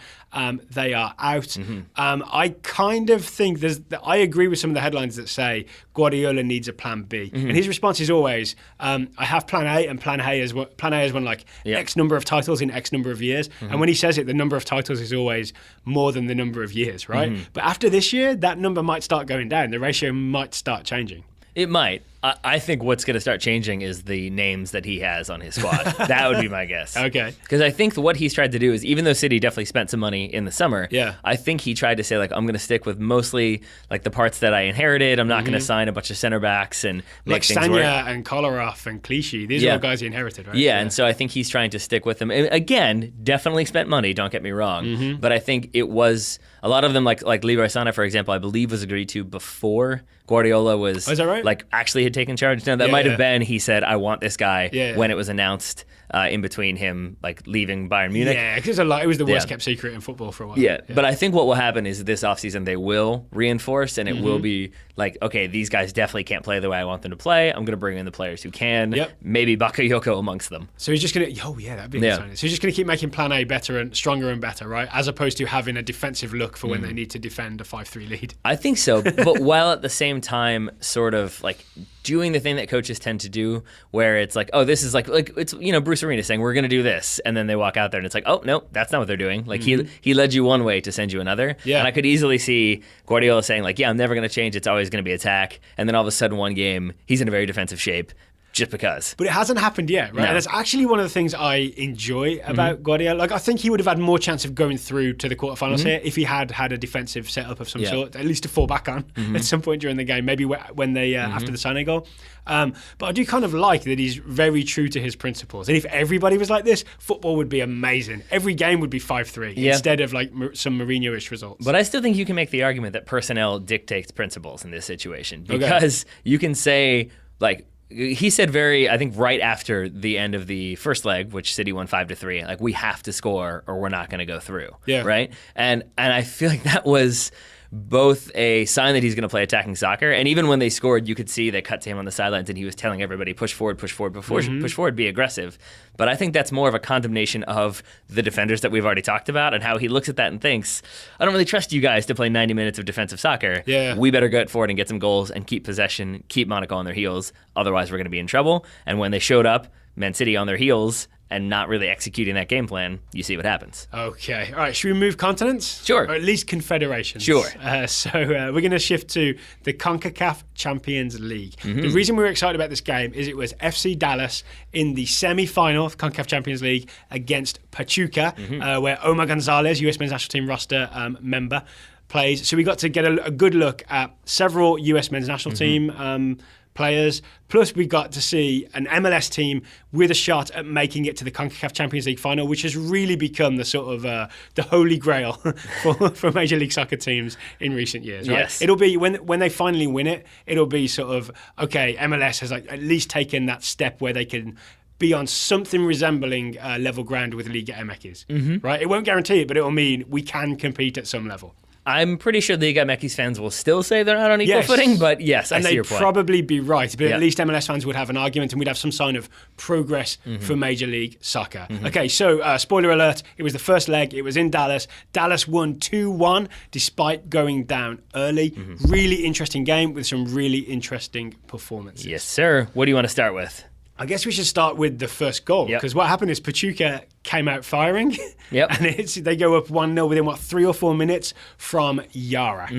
They are out. I kind of think I agree with some of the headlines that say Guardiola needs a plan B. And his response is always, I have plan A, and plan A is won like X number of titles in X number of years. And when he says it, the number of titles is always more than the number of years, right? But after this year, that number might start going down. The ratio might start changing. It might. I think what's going to start changing is the names that he has on his squad. That would be my guess. Okay. Because I think what he's tried to do is, even though City definitely spent some money in the summer, I think he tried to say, like, I'm going to stick with mostly like the parts that I inherited. I'm not going to sign a bunch of center backs and make things work. Like Sanya and Kolarov and Clichy. These are all guys he inherited, right? Yeah, and so I think he's trying to stick with them. And again, definitely spent money, don't get me wrong. But I think it was a lot of them, like Leroy Sané, for example, I believe was agreed to before Guardiola was is that right? like actually had taken charge. Now that might have been he said, I want this guy when it was announced in between him like leaving Bayern Munich. Yeah, because it was the worst kept secret in football for a while. Yeah, but I think what will happen is this offseason they will reinforce, and it will be like, okay, these guys definitely can't play the way I want them to play. I'm going to bring in the players who can. Maybe Bakayoko amongst them. So he's just going to, that'd be exciting. So he's just going to keep making plan A better and stronger and better, right? As opposed to having a defensive look for when they need to defend a 5-3 lead. I think so, but while at the same time sort of like doing the thing that coaches tend to do, where it's like, oh, this is like it's Bruce Arena saying we're going to do this, and then they walk out there and it's like, oh no, that's not what they're doing. Like he led you one way to send you another. Yeah. And I could easily see Guardiola saying like, yeah, I'm never going to change. It's always going to be attack. And then all of a sudden one game he's in a very defensive shape, just because. But it hasn't happened yet, right? No. And that's actually one of the things I enjoy about Guardiola. Like, I think he would have had more chance of going through to the quarterfinals here if he had a defensive setup of some sort, at least to fall back on at some point during the game, maybe when they after the Sané goal. But I do kind of like that he's very true to his principles. And if everybody was like this, football would be amazing. Every game would be 5-3 instead of like some Mourinho-ish results. But I still think you can make the argument that personnel dictates principles in this situation, because you can say, like, he said I think right after the end of the first leg, which City won 5-3, like, we have to score or we're not going to go through. Yeah. Right? And I feel like that was both a sign that he's going to play attacking soccer, and even when they scored, you could see they cut to him on the sidelines and he was telling everybody, push forward, push forward, be aggressive. But I think that's more of a condemnation of the defenders that we've already talked about, and how he looks at that and thinks, I don't really trust you guys to play 90 minutes of defensive soccer. Yeah. We better go forward and get some goals and keep possession, keep Monaco on their heels, otherwise we're going to be in trouble. And when they showed up, Man City on their heels and not really executing that game plan, you see what happens. Okay. All right. Should we move continents? Sure. Or at least confederations? Sure. So we're going to shift to the CONCACAF Champions League. The reason we were excited about this game is it was FC Dallas in the semi-final of CONCACAF Champions League against Pachuca, where Omar Gonzalez, US men's national team roster member, plays. So we got to get a good look at several US men's national team players. Plus, we got to see an MLS team with a shot at making it to the CONCACAF Champions League final, which has really become the sort of the holy grail for Major League Soccer teams in recent years. Right? Yes. It'll be when they finally win it, it'll be sort of, okay, MLS has like at least taken that step where they can be on something resembling level ground with Liga MX, right? It won't guarantee it, but it'll mean we can compete at some level. I'm pretty sure the Liga MX fans will still say they're not on equal footing, but yes, I see your point. And they'd probably be right, but at least MLS fans would have an argument and we'd have some sign of progress for Major League Soccer. Okay, so spoiler alert, it was the first leg, it was in Dallas. Dallas won 2-1 despite going down early. Really interesting game with some really interesting performances. Yes, sir. What do you want to start with? I guess we should start with the first goal, because what happened is Pachuca came out firing, and they go up 1-0 within, 3 or 4 minutes from Yara.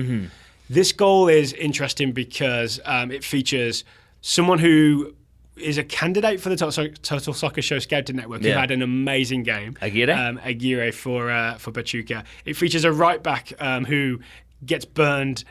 This goal is interesting because it features someone who is a candidate for the Total Soccer Show Scouting Network, who had an amazing game. Aguirre for Pachuca. It features a right-back who gets burned,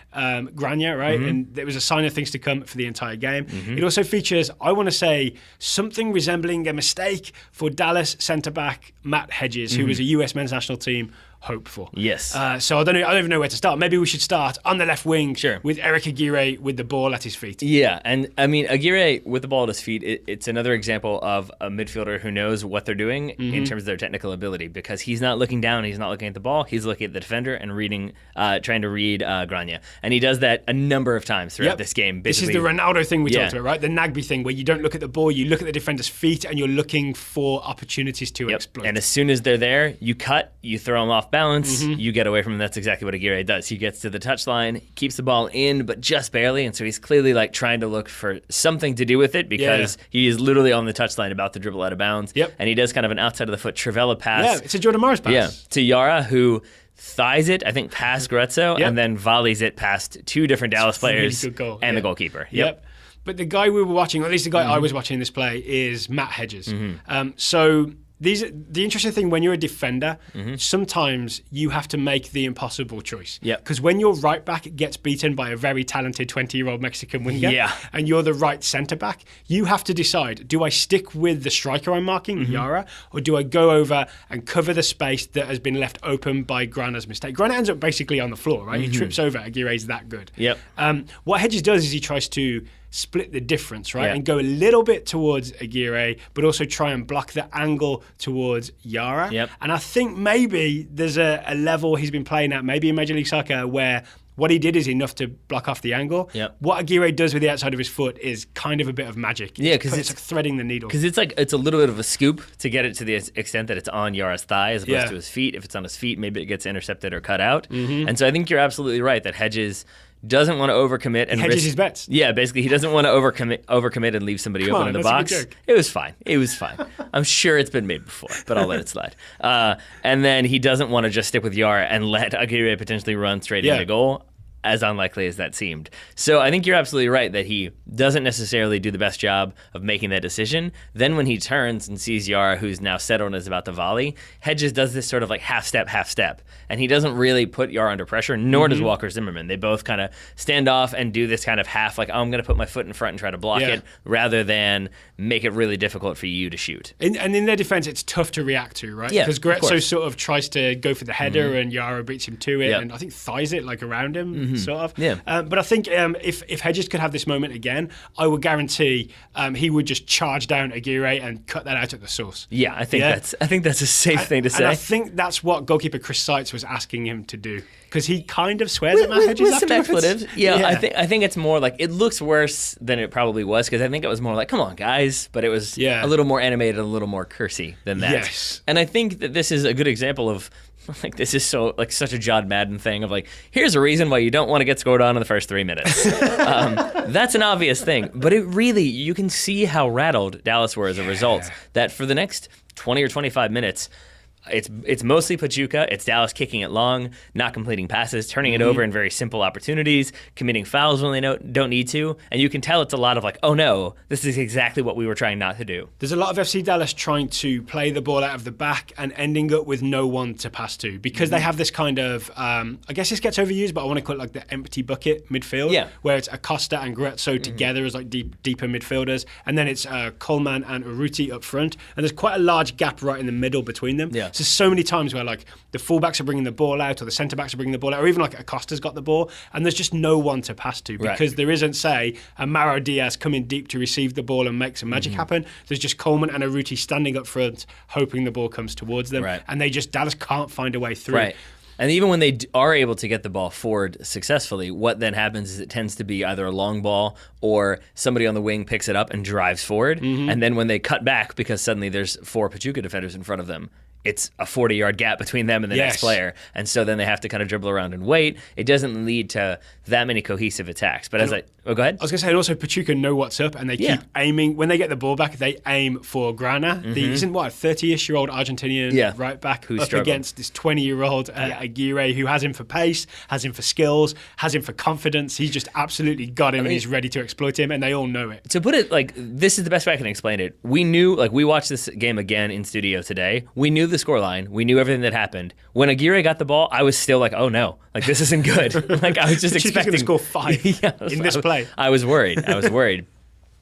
Grania, right? And there was a sign of things to come for the entire game. It also features, I want to say, something resembling a mistake for Dallas centre-back Matt Hedges, who was a US men's national team hopeful. Yes. So I don't even know where to start. Maybe we should start on the left wing with Erick Aguirre with the ball at his feet. Yeah, and I mean, Aguirre with the ball at his feet, it's another example of a midfielder who knows what they're doing in terms of their technical ability, because he's not looking down, he's not looking at the ball, he's looking at the defender and trying to read Grania. And he does that a number of times throughout this game. Basically. This is the Ronaldo thing we talked about, right? The Nagby thing, where you don't look at the ball, you look at the defender's feet and you're looking for opportunities to exploit. And as soon as they're there, you cut, you throw them off balance, you get away from him. That's exactly what Aguirre does. He gets to the touchline, keeps the ball in, but just barely, and so he's clearly like trying to look for something to do with it, because he is literally on the touchline about to dribble out of bounds. And he does kind of an outside of the foot Trivela pass. Yeah, it's a Jordan Morris pass. To Yara, who thighs it, I think, past Grezzo, and then volleys it past two different Dallas players really and the goalkeeper. But the guy we were watching, or at least the guy I was watching in this play, is Matt Hedges. So the interesting thing, when you're a defender, sometimes you have to make the impossible choice. Because when your right back gets beaten by a very talented 20-year-old Mexican winger, and you're the right centre back, you have to decide: do I stick with the striker I'm marking, Yara, or do I go over and cover the space that has been left open by Grana's mistake? Grana ends up basically on the floor, right? He trips over. Aguirre's that good. What Hedges does is he tries to split the difference, right? And go a little bit towards Aguirre, but also try and block the angle towards Yara. And I think maybe there's a level he's been playing at, maybe in Major League Soccer, where what he did is enough to block off the angle. What Aguirre does with the outside of his foot is kind of a bit of magic. Because it's like threading the needle. Because it's a little bit of a scoop to get it to the extent that it's on Yara's thigh as opposed to his feet. If it's on his feet, maybe it gets intercepted or cut out. And so I think you're absolutely right that Hedges doesn't want to overcommit and hedges his bets. Yeah, basically he doesn't want to overcommit and leave somebody open in the box. It was fine. I'm sure it's been made before, but I'll let it slide. And then he doesn't want to just stick with Yara and let Aguirre potentially run straight into goal. as unlikely as that seemed. So I think you're absolutely right that he doesn't necessarily do the best job of making that decision. Then when he turns and sees Yara, who's now settled and is about to volley, Hedges does this sort of like half step. And he doesn't really put Yara under pressure, nor does Walker Zimmerman. They both kind of stand off and do this kind of half, like, oh, I'm going to put my foot in front and try to block it, rather than make it really difficult for you to shoot. And in their defense, it's tough to react to, right? Yeah, because Goretzka sort of tries to go for the header and Yara beats him to it, and I think thighs it like around him, sort of. Yeah. But I think if Hedges could have this moment again, I would guarantee he would just charge down Aguirre and cut that out at the source. Yeah, I think that's a safe thing to say. And I think that's what goalkeeper Chris Seitz was asking him to do, because he kind of swears at Matt Hedges with afterwards. some expletives. Yeah, I think it's more like it looks worse than it probably was, because I think it was more like, come on, guys, but it was a little more animated, a little more cursy than that. Yes. And I think that this is a good example of, like, this is so like such a John Madden thing of like, here's a reason why you don't want to get scored on in the first 3 minutes. That's an obvious thing, but it really, you can see how rattled Dallas were as a result, that for the next 20 or 25 minutes, it's mostly Pachuca. It's Dallas kicking it long, not completing passes, turning it over in very simple opportunities, committing fouls when they don't need to. And you can tell it's a lot of like, oh no, this is exactly what we were trying not to do. There's a lot of FC Dallas trying to play the ball out of the back and ending up with no one to pass to, because they have this kind of, I guess this gets overused, but I want to call it like the empty bucket midfield, where it's Acosta and Goretzka together as like deeper midfielders. And then it's Coleman and Urruti up front. And there's quite a large gap right in the middle between them. Yeah. So many times where like the fullbacks are bringing the ball out, or the centre backs are bringing the ball out, or even like Acosta's got the ball, and there's just no one to pass to, because there isn't, say, a Mauro Diaz coming deep to receive the ball and make some magic happen. There's just Coleman and Urruti standing up front, hoping the ball comes towards them, and Dallas can't find a way through. Right. And even when they are able to get the ball forward successfully, what then happens is it tends to be either a long ball or somebody on the wing picks it up and drives forward. And then when they cut back, because suddenly there's 4 Pachuca defenders in front of them, it's a 40-yard gap between them and the next player. And so then they have to kind of dribble around and wait. It doesn't lead to that many cohesive attacks. But go ahead. I was going to say, and also Pachuca know what's up, and they keep aiming. When they get the ball back, they aim for Grana. Isn't what, a 30-ish-year-old Argentinian right back who's up against this 20-year-old Aguirre, who has him for pace, has him for skills, has him for confidence. He's just absolutely got him, and he's ready to exploit him, and they all know it. To put it like, this is the best way I can explain it. We knew, like, we watched this game again in studio today. We knew the scoreline. We knew everything that happened. When Aguirre got the ball, I was still like, oh no, like this isn't good. Like I was just expecting to score 5 in this play. I was worried.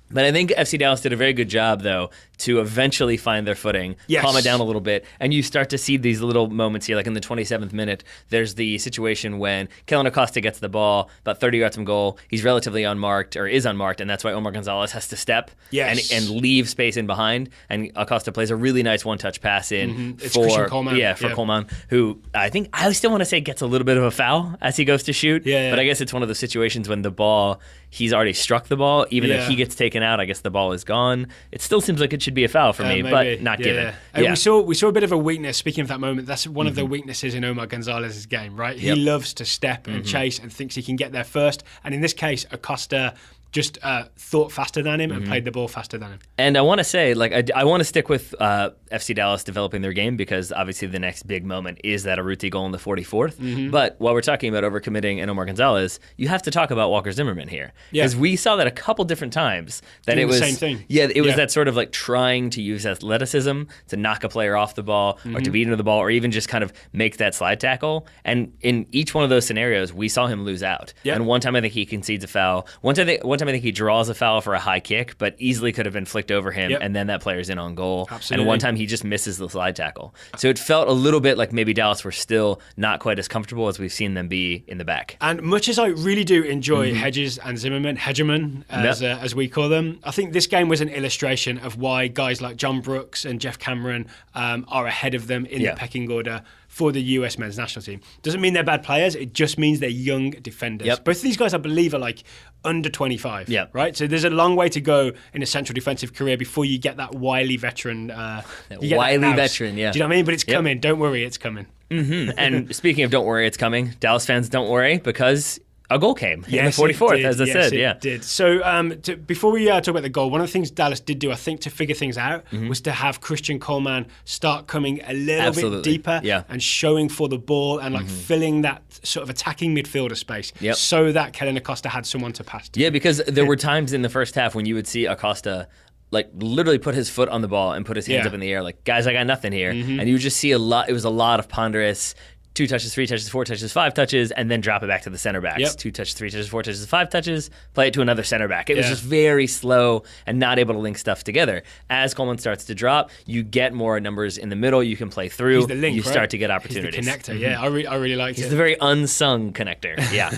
But I think FC Dallas did a very good job, though, to eventually find their footing, calm it down a little bit, and you start to see these little moments here. Like in the 27th minute, there's the situation when Kellen Acosta gets the ball about 30 yards from goal. He's relatively unmarked, and that's why Omar Gonzalez has to step and leave space in behind. And Acosta plays a really nice one-touch pass in for Coleman. Coleman, who I still want to say gets a little bit of a foul as he goes to shoot. But I guess it's one of those situations when the ball, he's already struck the ball. Even if he gets taken out, I guess the ball is gone. It still seems like it should be a foul for me, but not given. We saw a bit of a weakness. Speaking of that moment, that's one of the weaknesses in Omar Gonzalez's game, right? He loves to step and chase and thinks he can get there first. And in this case, Acosta just thought faster than him and played the ball faster than him. And I want to say, like, I want to stick with FC Dallas developing their game, because obviously the next big moment is that Urruti goal in the 44th. But while we're talking about overcommitting and Omar Gonzalez, you have to talk about Walker Zimmerman here, because we saw that a couple different times that it was the same thing. It was that sort of like trying to use athleticism to knock a player off the ball or to beat into the ball, or even just kind of make that slide tackle. And in each one of those scenarios, we saw him lose out. And one time I think he concedes a foul. One time I think he draws a foul for a high kick, but easily could have been flicked over him, and then that player's in on goal. Absolutely. And one time he just misses the slide tackle. So it felt a little bit like maybe Dallas were still not quite as comfortable as we've seen them be in the back. And much as I really do enjoy Hedges and Zimmerman, Hegeman, as we call them, I think this game was an illustration of why guys like John Brooks and Jeff Cameron are ahead of them in the pecking order for the US men's national team. Doesn't mean they're bad players, it just means they're young defenders. Both of these guys, I believe, are like under 25, right? So there's a long way to go in a central defensive career before you get that wily veteran. Wily veteran, Do you know what I mean? But it's coming. Don't worry, it's coming. And speaking of don't worry, it's coming, Dallas fans, don't worry, because a goal came in the 44th, as I said. It did. So before we talk about the goal, one of the things Dallas did do, I think, to figure things out was to have Christian Coleman start coming a little bit deeper and showing for the ball and like filling that sort of attacking midfielder space so that Kellyn Acosta had someone to pass to. Yeah, because there were times in the first half when you would see Acosta like literally put his foot on the ball and put his hands up in the air like, guys, I got nothing here. And you would just see a lot. It was a lot of ponderous 2 touches, 3 touches, 4 touches, 5 touches, and then drop it back to the center backs. 2 touches, 3 touches, 4 touches, 5 touches, play it to another center back. It was just very slow and not able to link stuff together. As Coleman starts to drop, you get more numbers in the middle. You can play through. He's the link, you start to get opportunities. He's the connector. Yeah, I really liked it. He's the very unsung connector. Yeah.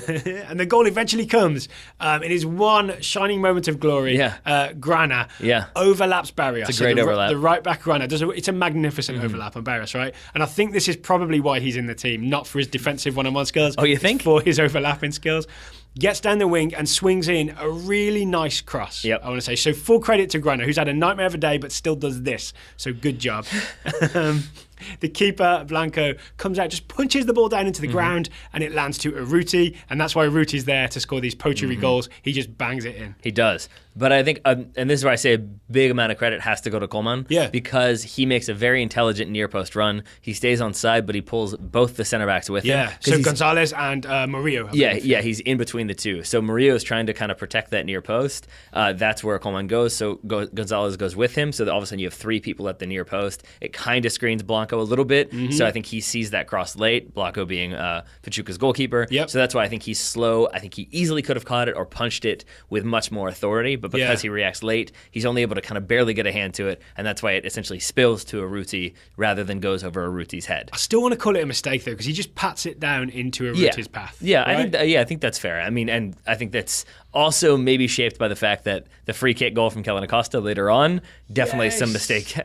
And the goal eventually comes in his one shining moment of glory. Grana overlaps Barrios. It's a great overlap. The right back Grana it's a magnificent overlap on Barrios, right? And I think this is probably why he's in the team, not for his defensive one-on-one skills. Oh, you think? For his overlapping skills. Gets down the wing and swings in a really nice cross, I want to say. So full credit to Grana, who's had a nightmare of a day but still does this. So good job. The keeper, Blanco, comes out, just punches the ball down into the ground, and it lands to Urruti, and that's why Urruti's there to score these poachery goals. He just bangs it in. He does. But I think, and this is where I say a big amount of credit has to go to Coleman, because he makes a very intelligent near post run. He stays on side, but he pulls both the center backs with him. So Gonzalez and Murillo. He's in between the two. So Murillo is trying to kind of protect that near post. That's where Coleman goes. So Gonzalez goes with him. So that all of a sudden you have 3 people at the near post. It kind of screens Blanco a little bit. So I think he sees that cross late, Blanco being Pachuca's goalkeeper. So that's why I think he's slow. I think he easily could have caught it or punched it with much more authority. But because he reacts late, he's only able to kind of barely get a hand to it. And that's why it essentially spills to Urruti rather than goes over Urruti's head. I still want to call it a mistake, though, because he just pats it down into Urruti's path. Right? I think that's fair. I mean, and I think that's also maybe shaped by the fact that the free kick goal from Kellyn Acosta later on, definitely some mistake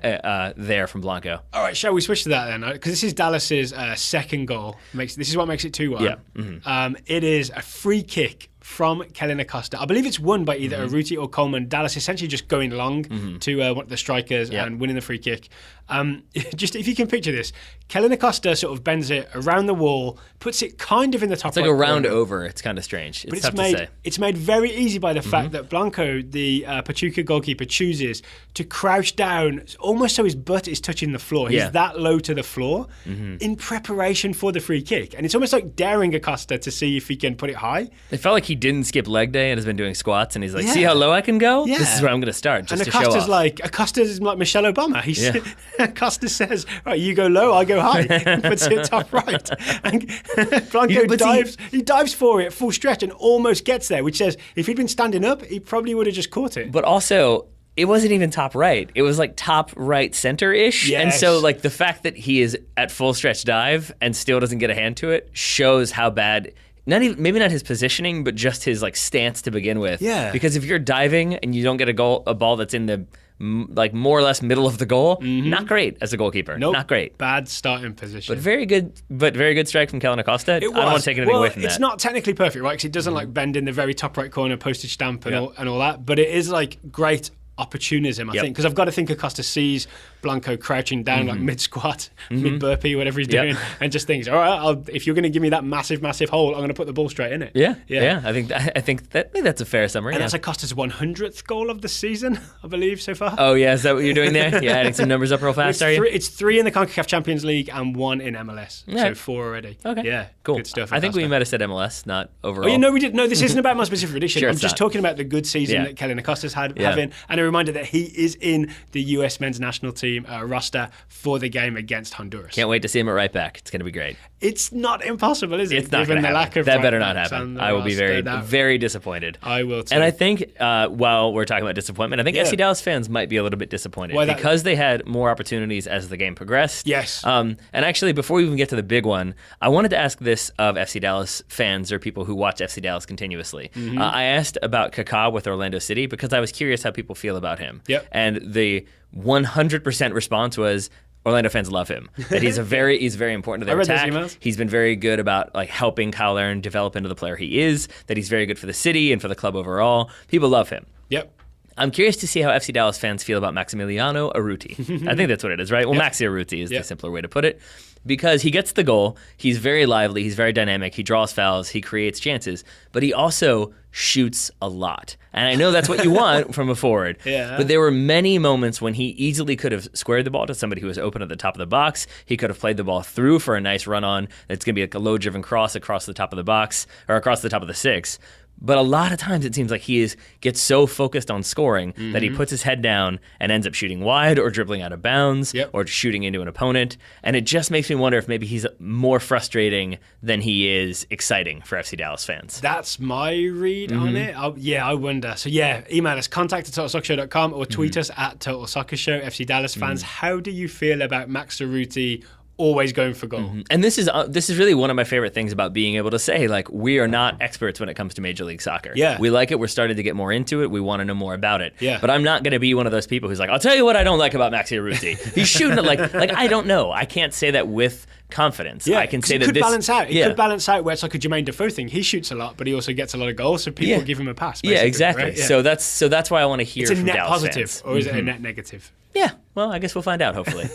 there from Blanco. All right, shall we switch to that then? Because this is Dallas's second goal. This is what makes it 2-1. It is a free kick from Kellyn Acosta. I believe it's won by either Urruti or Coleman. Dallas essentially just going long to one of the strikers and winning the free kick. Just if you can picture this, Kellyn Acosta sort of bends it around the wall, puts it kind of in the top. It's like a round over. It's kind of strange. It's tough to say. It's made very easy by the fact that Blanco, the Pachuca goalkeeper, chooses to crouch down almost so his butt is touching the floor. He's that low to the floor in preparation for the free kick. And it's almost like daring Acosta to see if he can put it high. It felt like he didn't skip leg day and has been doing squats, and he's like, see how low I can go? This is where I'm going to start, just to show off. Acosta's like Michelle Obama. Acosta says, right, you go low, I go high. Puts it top right. And Blanco dives for it full stretch and almost gets there, which says if he'd been standing up, he probably would have just caught it. But also, it wasn't even top right. It was like top right center-ish. Yes. And so like the fact that he is at full stretch dive and still doesn't get a hand to it shows how bad, maybe not his positioning, but just his like stance to begin with. Yeah. Because if you're diving and you don't get a ball that's in the like more or less middle of the goal, not great as a goalkeeper. Nope. Not great. Bad starting position. But very good strike from Kellyn Acosta. I don't want to take anything away from that. It's not technically perfect, right? Because it doesn't like bend in the very top right corner, postage stamp and all that. But it is like great opportunism, I think, because I've got to think Acosta sees Blanco crouching down like mid-squat, mid-burpee, whatever he's doing, and just thinks, all right, if you're going to give me that massive hole, I'm going to put the ball straight in it. Yeah. I think that's a fair summary. And that's Acosta's 100th goal of the season, I believe, so far. Oh, yeah, is that what you're doing there? Yeah, adding some numbers up real fast, are you? It's 3 in the CONCACAF Champions League and 1 in MLS, so 4 already. Okay, yeah, cool. Good stuff. I think we might have said MLS, not overall. Oh, yeah, no, we did. No, this isn't about my specific edition. Sure, I'm just talking about the good season that Kellyn Acosta's having, and a reminder that he is in the US men's national team roster for the game against Honduras. Can't wait to see him at right back. It's going to be great. It's not impossible, is it? It's not going to happen. That better not happen. I will be very disappointed. I will too. And I think while we're talking about disappointment, I think FC Dallas fans might be a little bit disappointed because they had more opportunities as the game progressed. Yes. And actually, before we even get to the big one, I wanted to ask this of FC Dallas fans or people who watch FC Dallas continuously. I asked about Kaká with Orlando City because I was curious how people feel about him. Yep. And the 100% response was Orlando fans love him. That he's very important to their attack. Those emails. He's been very good about like helping Kyle Larin develop into the player he is. That he's very good for the city and for the club overall. People love him. Yep. I'm curious to see how FC Dallas fans feel about Maximiliano Urruti. I think that's what it is, right? Well, Maxi Urruti is the simpler way to put it. because he gets the goal. He's very lively. He's very dynamic. He draws fouls. He creates chances. But he also shoots a lot. And I know that's what you want from a forward. Yeah. But there were many moments when he easily could have squared the ball to somebody who was open at the top of the box. He could have played the ball through for a nice run-on. It's going to be like a low-driven cross across the top of the box or across the top of the six. But a lot of times it seems like he gets so focused on scoring that he puts his head down and ends up shooting wide or dribbling out of bounds or shooting into an opponent. And it just makes me wonder if maybe he's more frustrating than he is exciting for FC Dallas fans. That's my read on it. I wonder. So email us, contact@totalsoccershow.com or tweet us at Total Soccer Show. FC Dallas fans, how do you feel about Max Cerruti always going for goal? And this is really one of my favorite things about being able to say, like, we are not experts when it comes to Major League Soccer. Yeah. We like it. We're starting to get more into it. We want to know more about it. Yeah. But I'm not going to be one of those people who's like, I'll tell you what I don't like about Maxi Cerruti. He's shooting it like I don't know. I can't say that with confidence. Yeah, I can say it that could this balance out. It could balance out where it's like a Jermaine Defoe thing. He shoots a lot, but he also gets a lot of goals, so people give him a pass. Yeah, exactly. Right? Yeah. So that's why I want to hear from Dallas fans. It's a net positive, or is it a net negative? Yeah, well, I guess we'll find out, hopefully.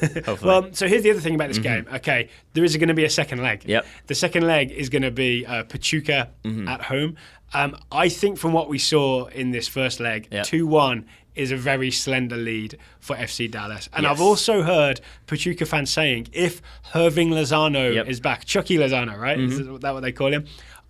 Well, so here's the other thing about this game. Okay, there is going to be a second leg. Yep. The second leg is going to be Pachuca at home. I think from what we saw in this first leg, 2-1 is a very slender lead for FC Dallas. And I've also heard Pachuca fans saying, if Hirving Lozano is back, Chucky Lozano, right? Is that what they call him?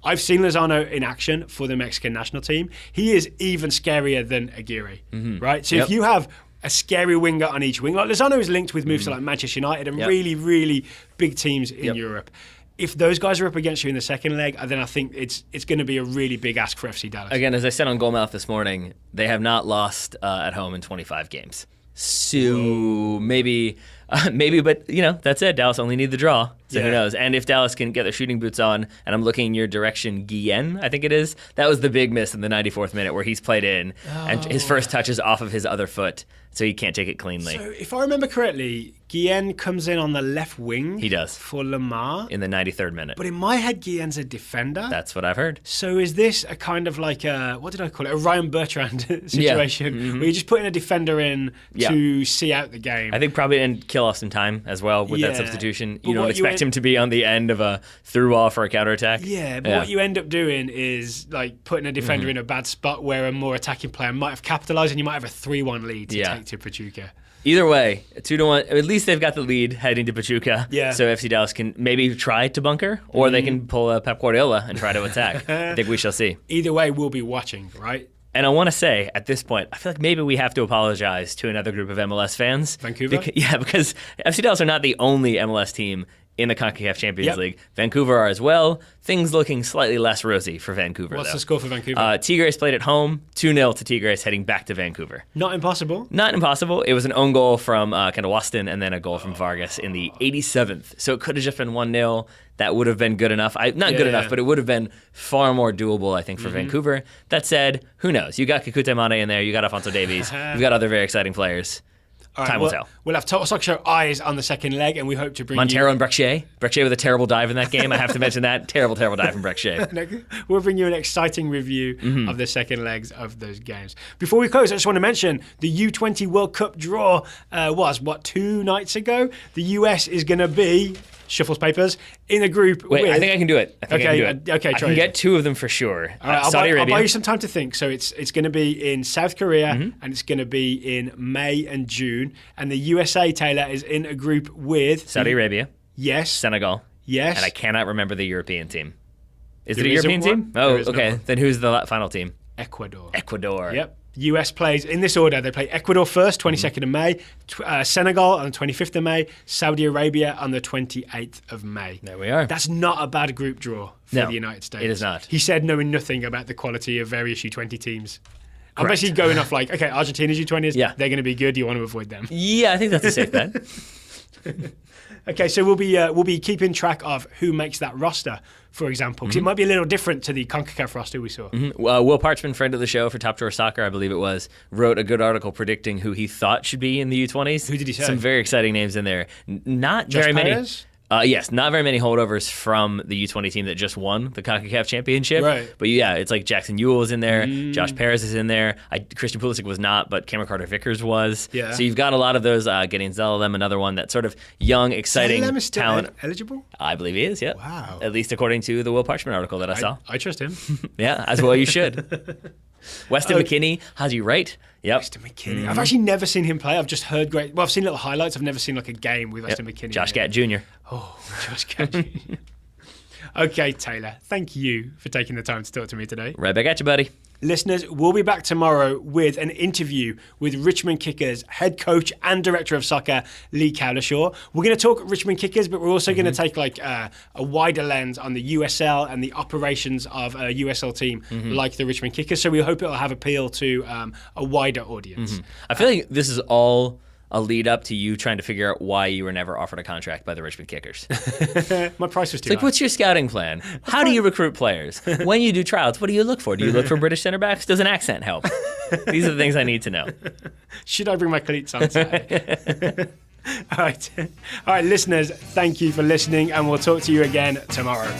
I've seen Lozano in action for the Mexican national team. He is even scarier than Aguirre, right? So if you have a scary winger on each wing, like Lozano is linked with moves to like Manchester United and really, really big teams in Europe. If those guys are up against you in the second leg, then I think it's going to be a really big ask for FC Dallas. Again, as I said on Goalmouth this morning, they have not lost at home in 25 games. So maybe, but that's it. Dallas only need the draw. So who knows? And if Dallas can get their shooting boots on, and I'm looking in your direction, Guillen, I think it is. That was the big miss in the 94th minute where he's played in, and his first touch is off of his other foot, so he can't take it cleanly. So if I remember correctly, Guillen comes in on the left wing. He does. For Lamar. In the 93rd minute. But in my head, Guillen's a defender. That's what I've heard. So is this a kind of like what did I call it? A Ryan Bertrand situation where you're just putting a defender in to see out the game? I think probably and kill off some time as well with that substitution. You don't expect him to be on the end of a through-off or a counterattack. Yeah, but what you end up doing is like putting a defender in a bad spot where a more attacking player might have capitalised and you might have a 3-1 lead to take to Pachuca. Either way, 2-1. At least they've got the lead heading to Pachuca. Yeah. So FC Dallas can maybe try to bunker, or they can pull a Pep Guardiola and try to attack. I think we shall see. Either way, we'll be watching, right? And I want to say, at this point, I feel like maybe we have to apologize to another group of MLS fans. Vancouver? Because FC Dallas are not the only MLS team in the CONCACAF Champions League. Vancouver are as well. Things looking slightly less rosy for Vancouver, What's though. the score for Vancouver? Tigres played at home, 2-0 to Tigres, heading back to Vancouver. Not impossible. Not impossible. It was an own goal from kind of Waston and then a goal from Vargas in the 87th. So it could have just been 1-0. That would have been good enough. Not good enough, but it would have been far more doable, I think, for Vancouver. That said, who knows? You got Kekute Mane in there. You got Alphonso Davies. You've got other very exciting players. All right, Time will tell. We'll have Total Soccer Show eyes on the second leg, and we hope to bring Montero and Brek-Shea. Brek-Shea with a terrible dive in that game. I have to mention that. Terrible dive from Brek-Shea. We'll bring you an exciting review of the second legs of those games. Before we close, I just want to mention the U20 World Cup draw was, 2 nights ago? The US is going to be... Shuffles papers in a group. Wait, with... I think I can do it. Okay, I can get 2 of them for sure. All right, Saudi Arabia. I'll buy you some time to think. So it's going to be in South Korea and it's going to be in May and June. And the USA, Taylor, is in a group with Saudi Arabia. Yes. Senegal. Yes. And I cannot remember the European team. Is it a There European isn't team? one. Oh, There is okay. not. Then who's the final team? Ecuador. Yep. US plays in this order. They play Ecuador first, 22nd of May, Senegal on the 25th of May, Saudi Arabia on the 28th of May. There we are. That's not a bad group draw for the United States. It is not. He said knowing nothing about the quality of various U20 teams. I'm basically going off like, okay, Argentina's U20s, they're going to be good. You want to avoid them. Yeah, I think that's a safe bet. Okay, so we'll be keeping track of who makes that roster, for example, because it might be a little different to the CONCACAF roster we saw. Will Parchman, friend of the show for Top Drawer Soccer, I believe it was, wrote a good article predicting who he thought should be in the U20s. Who did he say? Some very exciting names in there. Not Josh very many. Perez? Yes, not very many holdovers from the U20 team that just won the CONCACAF championship. Right. But yeah, it's like Jackson Ewell is in there, Josh Perez is in there. Christian Pulisic was not, but Cameron Carter-Vickers was. Yeah. So you've got a lot of those. Getting Zelalem, another one that's sort of young, exciting Zelalem is still talent. eligible? I believe he is, yeah. Wow. At least according to the Will Parchment article that I saw. I trust him. Yeah, as well you should. Weston McKennie, Haji Wright. Yep. Weston McKennie. I've actually never seen him play. I've just heard great. Well, I've seen little highlights. I've never seen like a game with Weston McKennie. Josh Gatt Jr. Oh, Josh Gatt Jr. Okay, Taylor, thank you for taking the time to talk to me today. Right back at you, buddy. Listeners, we'll be back tomorrow with an interview with Richmond Kickers head coach and director of soccer, Lee Cowlishaw. We're going to talk Richmond Kickers, but we're also going to take like a wider lens on the USL and the operations of a USL team like the Richmond Kickers. So we hope it'll have appeal to a wider audience. I feel like this is all a lead up to you trying to figure out why you were never offered a contract by the Richmond Kickers. My price was too high. What's your scouting plan? How do you recruit players? When you do tryouts, what do you look for? Do you look for British center backs? Does an accent help? These are the things I need to know. Should I bring my cleats on today? All right, listeners, thank you for listening, and we'll talk to you again tomorrow.